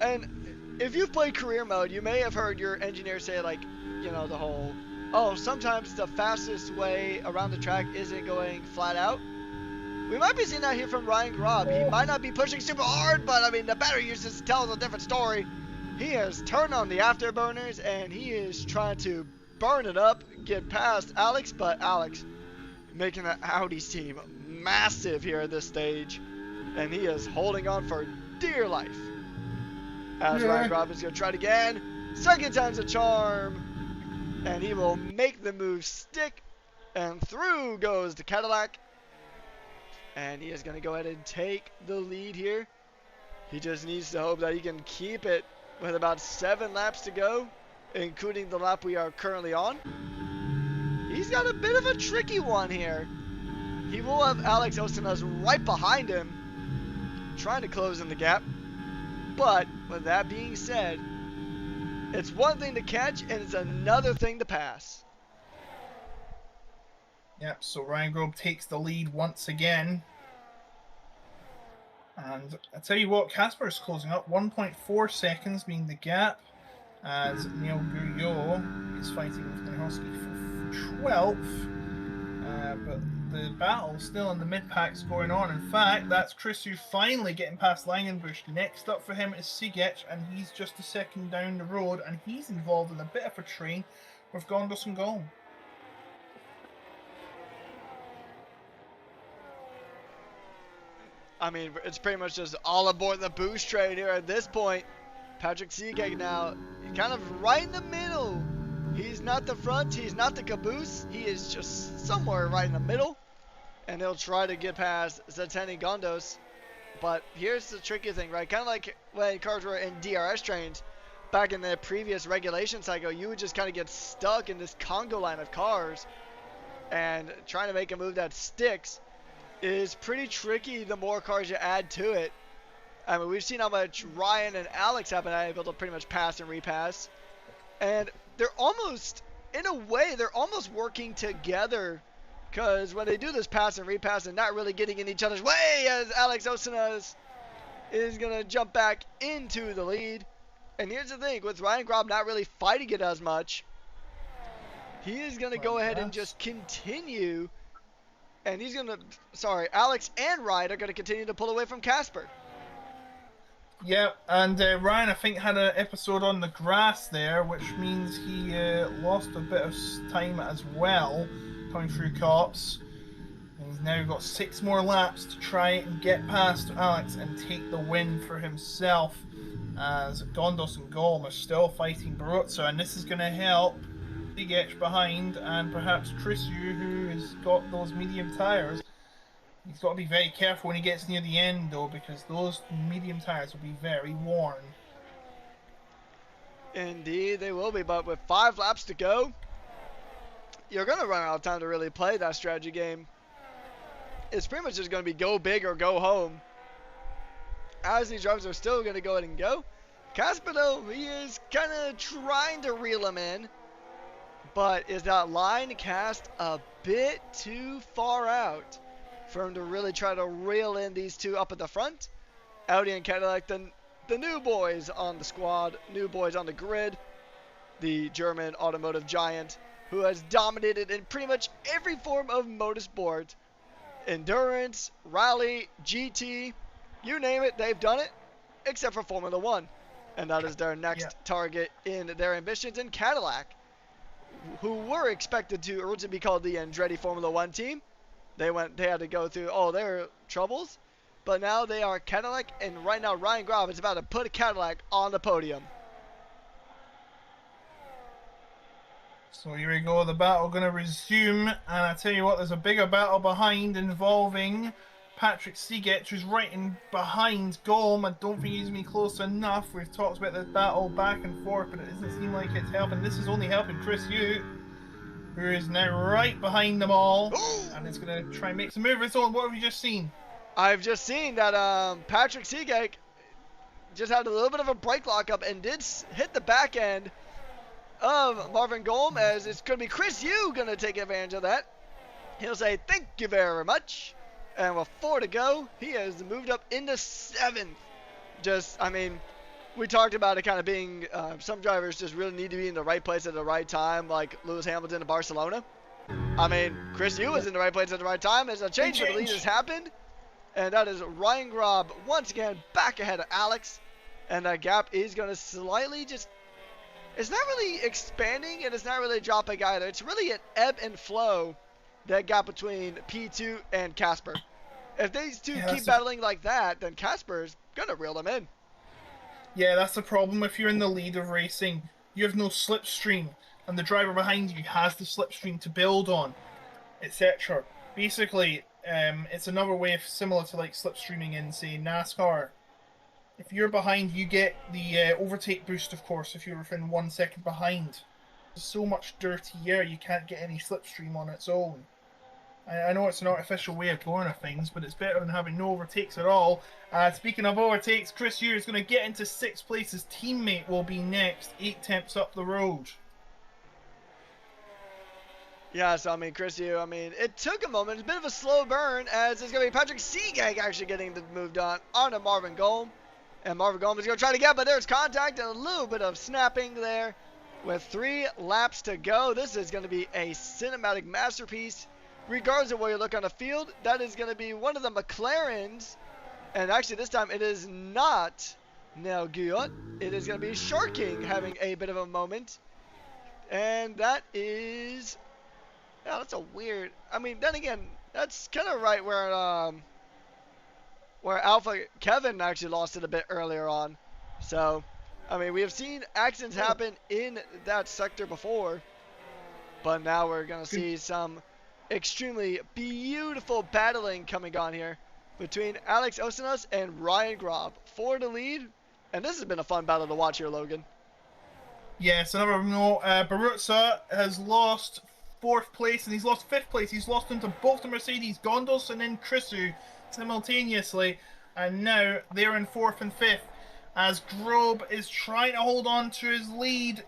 S6: and if you've played career mode, you may have heard your engineer say, like, you know, the whole, oh, sometimes the fastest way around the track isn't going flat out. We might be seeing that here from Ryan Grob. He might not be pushing super hard, but I mean, the battery usage tells a different story. He has turned on the afterburners, and he is trying to burn it up, get past Alex, but Alex making the Audi's team massive here at this stage, and he is holding on for dear life. As Ryan Grob is going to try it again. Second time's a charm, and he will make the move stick, and through goes the Cadillac. And he is going to go ahead and take the lead here. He just needs to hope that he can keep it with about 7 laps to go, including the lap we are currently on. He's got a bit of a tricky one here. He will have Alex Osanas right behind him, trying to close in the gap. But with that being said, it's one thing to catch and it's another thing to pass.
S7: Yep, so Ryan Grob takes the lead once again. And I tell you what, Casper is closing up. 1.4 seconds being the gap, as Neil Guyot is fighting with Nihowski for 12th. But the battle still in the mid-packs going on. In fact, that's Chrisu finally getting past Langenbusch. Next up for him is Sigech, and he's just a second down the road, and he's involved in a bit of a train with Gondos and Golm.
S6: I mean, it's pretty much just all aboard the boost train here at this point. Patrick Seagate now, kind of right in the middle. He's not the front, he's not the caboose. He is just somewhere right in the middle. And he'll try to get past Zeteni Gondos. But here's the tricky thing, right? Kind of like when cars were in DRS trains back in the previous regulation cycle, you would just kind of get stuck in this Congo line of cars. And trying to make a move that sticks is pretty tricky the more cars you add to it. I mean, we've seen how much Ryan and Alex have been able to pretty much pass and repass. And they're almost, in a way, they're almost working together. Because when they do this pass and repass and not really getting in each other's way, as Alex Osanas is going to jump back into the lead. And here's the thing, with Ryan Grob not really fighting it as much, he is going to go ahead and just continue. And he's going to, Alex and Ryan are going to continue to pull away from Casper.
S7: Yeah, and Ryan, I think, had an episode on the grass there, which means he lost a bit of time as well, coming through cops. And he's now got 6 more laps to try and get past Alex and take the win for himself, as Gondos and Golm are still fighting Barozzo, and this is going to help Sigech behind, and perhaps Chrisu, who has got those medium tyres. He's got to be very careful when he gets near the end, though, because those medium tyres will be very worn.
S6: Indeed, they will be, but with 5 laps to go, you're going to run out of time to really play that strategy game. It's pretty much just going to be go big or go home. As these drivers are still going to go ahead and go. Casper, though, he is kind of trying to reel him in. But is that line cast a bit too far out for him to really try to reel in these two up at the front? Audi and Cadillac, the new boys on the squad, new boys on the grid, the German automotive giant who has dominated in pretty much every form of motorsport. Endurance, rally, GT, you name it, they've done it, except for Formula 1. And that is their next target in their ambitions in Cadillac, who were expected to originally be called the Andretti Formula 1 team. They had to go through all their troubles, but now they are Cadillac, and right now Ryan Grob is about to put a Cadillac on the podium.
S7: So here we go, the battle going to resume, and I tell you what, there's a bigger battle behind involving Patrick Sigech, who's right in behind Golm. I don't think he's going to be close enough. We've talked about this battle back and forth, but it doesn't seem like it's helping. This is only helping Chris Yu, who is now right behind them all, and is going to try and make some movements on. What have you just seen?
S6: I've just seen that Patrick Sigech just had a little bit of a brake lockup and did hit the back end of Marvin Golm, as it's going to be Chris Yu going to take advantage of that. He'll say, "Thank you very much," And with 4 to go, he has moved up into 7th. We talked about it kind of being some drivers just really need to be in the right place at the right time, like Lewis Hamilton in Barcelona. Chris Yu was in the right place at the right time as a change for the lead has happened. And that is Ryan Grob once again back ahead of Alex. And that gap is going to slightly just... It's not really expanding and it's not really dropping either. It's really an ebb and flow, that gap between P2 and Casper. If these two keep battling like that, then Casper's going to reel them in.
S7: Yeah, that's the problem. If you're in the lead of racing, you have no slipstream, and the driver behind you has the slipstream to build on, etc. Basically, it's another way of similar to like slipstreaming in, say, NASCAR. If you're behind, you get the overtake boost, of course, if you're within 1 second behind. There's so much dirty air, you can't get any slipstream on its own. I know it's an artificial way of going of things, but it's better than having no overtakes at all. Speaking of overtakes, Chris Yu is going to get into 6th place. His teammate will be next, 8 tenths up the road.
S6: Yeah, so Chris Yu, it took a moment. It's a bit of a slow burn, as it's going to be Patrick Seagag actually getting moved on to Marvin Golm. And Marvin Golm is going to try to get, but there's contact and a little bit of snapping there. With 3 laps to go, this is going to be a cinematic masterpiece. Regardless of where you look on the field, that is going to be one of the McLarens. And actually this time it is not Nel Guyot. It is going to be Sharking having a bit of a moment. And that is... Yeah, that's a weird... then again, that's kind of right where Alpha Kevin actually lost it a bit earlier on. So, we have seen accidents happen in that sector before. But now we're going to see some extremely beautiful battling coming on here between Alex Osinas and Ryan Grob for the lead. And this has been a fun battle to watch here, Logan.
S7: Yes, another note, Barutza has lost 4th place and he's lost 5th place. He's lost into both the Mercedes, Gondos and then Chrisu simultaneously. And now they're in 4th and 5th as Grob is trying to hold on to his lead.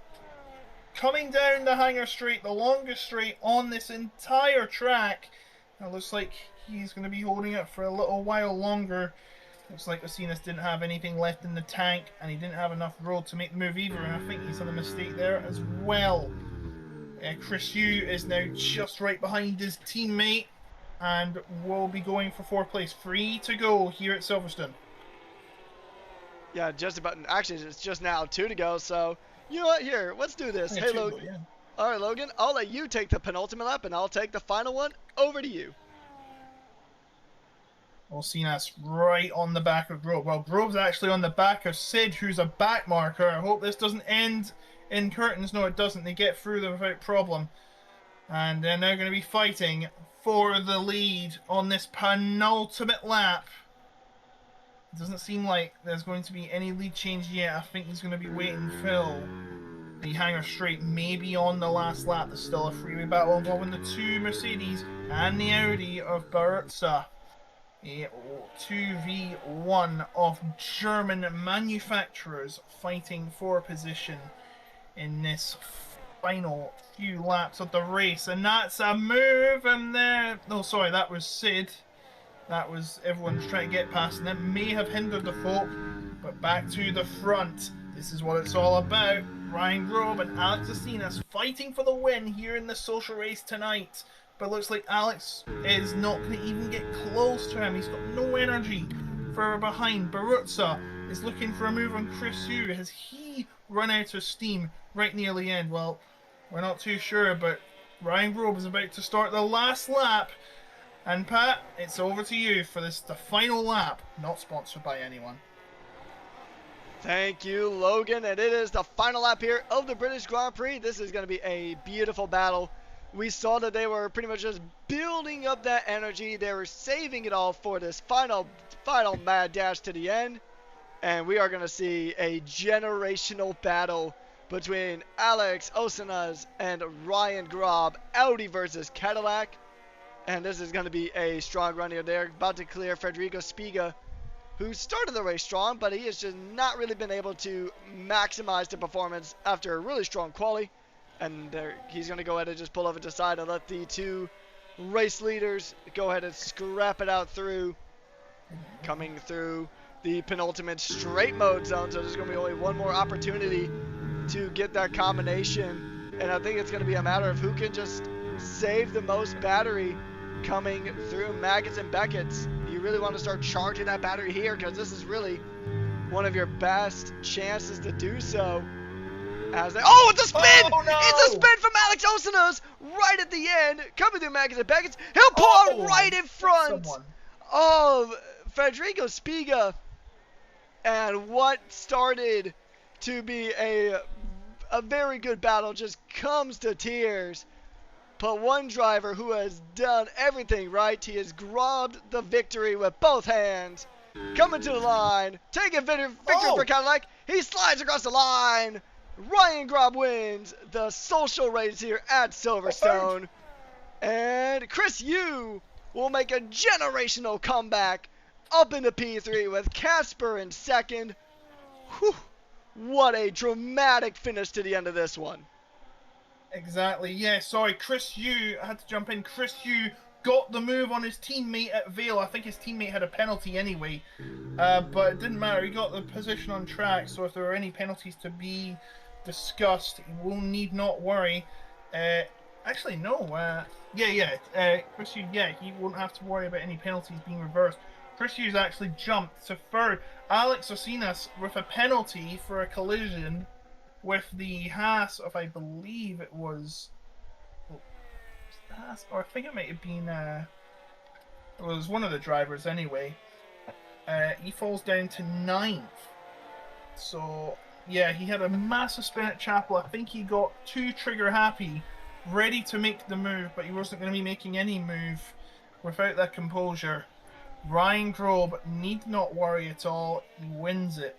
S7: Coming down the hangar straight, the longest straight on this entire track. It looks like he's going to be holding it for a little while longer. Looks like Osinas didn't have anything left in the tank, and he didn't have enough road to make the move either, and I think he's had a mistake there as well. Chris Yu is now just right behind his teammate, and will be going for 4th place. 3 to go here at Silverstone.
S6: Yeah, just about. Actually, it's just now 2 to go, so... You know what? Here, let's do this. Hey, Logan. Yeah. All right, Logan. I'll let you take the penultimate lap, and I'll take the final one. Over to you.
S7: Osinas right on the back of Grove. Well, Grove's actually on the back of Sid, who's a back marker. I hope this doesn't end in curtains. No, it doesn't. They get through them without problem. And they're now going to be fighting for the lead on this penultimate lap. It doesn't seem like there's going to be any lead change yet. I think he's going to be waiting till the hangar straight, maybe on the last lap. There's still a freeway battle involving the 2 Mercedes and the Audi of Barutza. A 2v1 of German manufacturers fighting for position in this final few laps of the race. And that's a move in there. No, sorry, that was Sid. That was everyone's trying to get past, and that may have hindered the folk. But back to the front. This is what it's all about. Ryan Grobe and Alex Osinas fighting for the win here in the social race tonight. But looks like Alex is not going to even get close to him. He's got no energy further behind. Barutza is looking for a move on Chris Yu. Has he run out of steam right near the end? Well, we're not too sure, but Ryan Grobe is about to start the last lap. And Pat, it's over to you for the final lap, not sponsored by anyone.
S6: Thank you, Logan, and it is the final lap here of the British Grand Prix. This is going to be a beautiful battle. We saw that they were pretty much just building up that energy. They were saving it all for this final mad dash to the end. And we are going to see a generational battle between Alex Osinas and Ryan Grob, Audi versus Cadillac. And this is going to be a strong run here. They're about to clear Federico Spiga, who started the race strong, but he has just not really been able to maximize the performance after a really strong quali. And he's going to go ahead and just pull over to the side and let the 2 race leaders go ahead and scrap it out through. Coming through the penultimate straight mode zone, so there's going to be only one more opportunity to get that combination, and I think it's going to be a matter of who can just save the most battery coming through Maggots and Beckett's. You really want to start charging that battery here, because this is really one of your best chances to do so. As they, oh, it's a spin!
S7: Oh, no!
S6: It's a spin from Alex Osanas right at the end, coming through Maggots and Beckett's. He'll pull out right in front of Federico Spiga, and what started to be a very good battle just comes to tears. But one driver who has done everything right, he has grabbed the victory with both hands, coming to the line, taking victory for Cadillac. He slides across the line. Ryan Grob wins the social race here at Silverstone, and Chris Yu will make a generational comeback up into P3 with Casper in second. Whew, what a dramatic finish to the end of this one.
S7: Exactly, yeah, sorry, Chris Yu, I had to jump in. Chris Yu got the move on his teammate at Vale. I think his teammate had a penalty anyway, but it didn't matter. He got the position on track, so if there are any penalties to be discussed, he will need not worry. Actually, no, Chris Yu, he won't have to worry about any penalties being reversed. Chris Hughes actually jumped to third. Alex Osinas with a penalty for a collision with the Haas of, I believe it was Haas, or I think it might have been it was one of the drivers anyway. He falls down to 9th. So yeah, he had a massive spin at Chapel. I think he got too trigger happy, ready to make the move, but he wasn't going to be making any move without that composure. Ryan Grobe need not worry at all. He wins it.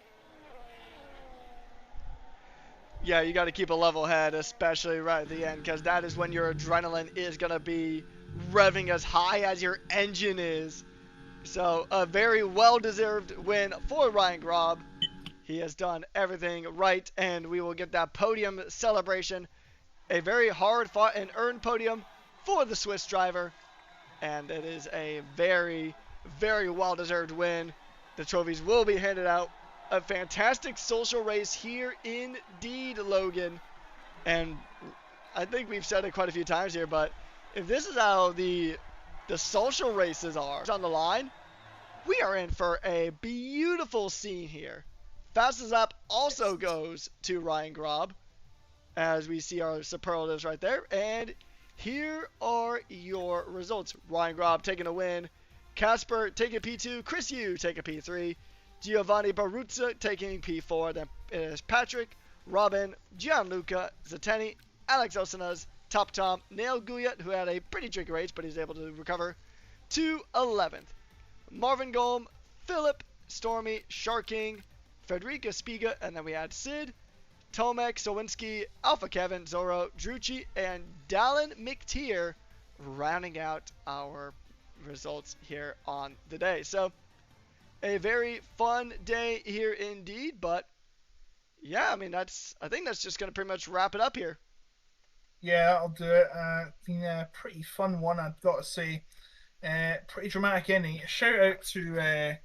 S6: Yeah, you got to keep a level head, especially right at the end, because that is when your adrenaline is going to be revving as high as your engine is. So a very well-deserved win for Ryan Grob. He has done everything right, and we will get that podium celebration. A very hard-fought and earned podium for the Swiss driver, and it is a very, very well-deserved win. The trophies will be handed out. A fantastic social race here indeed, Logan. And I think we've said it quite a few times here, but if this is how the social races are on the line, we are in for a beautiful scene here. Fastest lap also goes to Ryan Grob, as we see our superlatives right there. And here are your results. Ryan Grob taking a win. Casper taking P2. Chris Yu taking P3. Giovanni Baruzza taking P4. Then it is Patrick, Robin, Gianluca, Zateni, Alex Osanas, Top Tom, Neil Guyat, who had a pretty tricky race, but he's able to recover, to 11th. Marvin Golm, Philip, Stormy, Shark King, Federica Spiga, and then we had Sid, Tomek, Sowinski, Alpha Kevin, Zorro, Drucci, and Dallin McTeer rounding out our results here on the day. So a very fun day here indeed, but yeah, I mean, I think that's just going to pretty much wrap it up here.
S7: Yeah, I'll do it. Been a pretty fun one, I've got to say. Pretty dramatic ending. Shout out to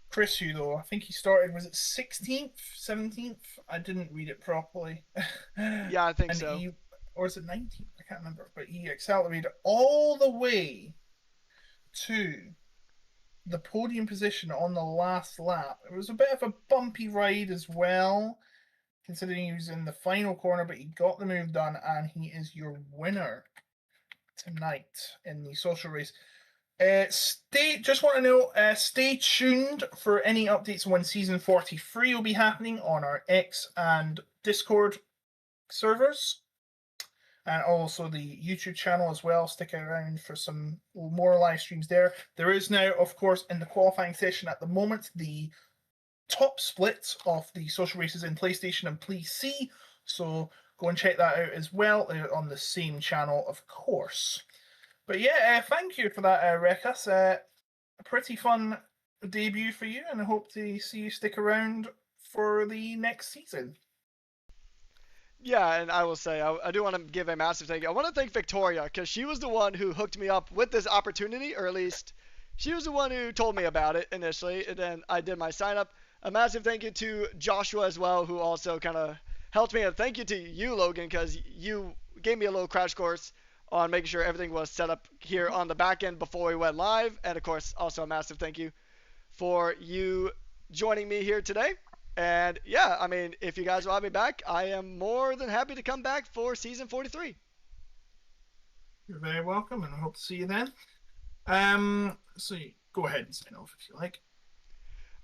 S7: Chris Yu, though. I think he started, was it 16th, 17th? I didn't read it properly.
S6: Yeah, I think so.
S7: Or is it 19th? I can't remember. But he accelerated all the way to the podium position on the last lap. It was a bit of a bumpy ride as well, considering he was in the final corner, but he got the move done, and he is your winner tonight in the social race. Just want to know, stay tuned for any updates when season 43 will be happening on our X and Discord servers, and also the YouTube channel as well. Stick around for some more live streams there. There is now, of course, in the qualifying session at the moment, the top split of the social races in PlayStation and PC, so go and check that out as well on the same channel, of course. But yeah, thank you for that, Rekas. A pretty fun debut for you, and I hope to see you stick around for the next season.
S6: Yeah, and I will say, I do want to give a massive thank you. I want to thank Victoria because she was the one who hooked me up with this opportunity, or at least she was the one who told me about it initially, and then I did my sign up. A massive thank you to Joshua as well, who also kind of helped me. And thank you to you, Logan, because you gave me a little crash course on making sure everything was set up here on the back end before we went live. And of course, also a massive thank you for you joining me here today. And yeah, I mean, if you guys will have me back, I am more than happy to come back for season 43.
S7: You're very welcome, and I hope to see you then. So you go ahead and sign off if you like.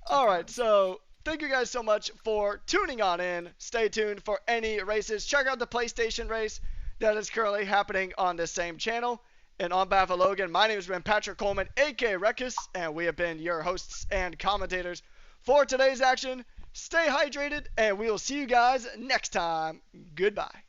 S6: All right, so thank you guys so much for tuning on in. Stay tuned for any races. Check out the PlayStation race that is currently happening on this same channel. And on behalf of Logan, my name has been Patrick Coleman, aka Rekus, and we have been your hosts and commentators for today's action. Stay hydrated, and we will see you guys next time. Goodbye.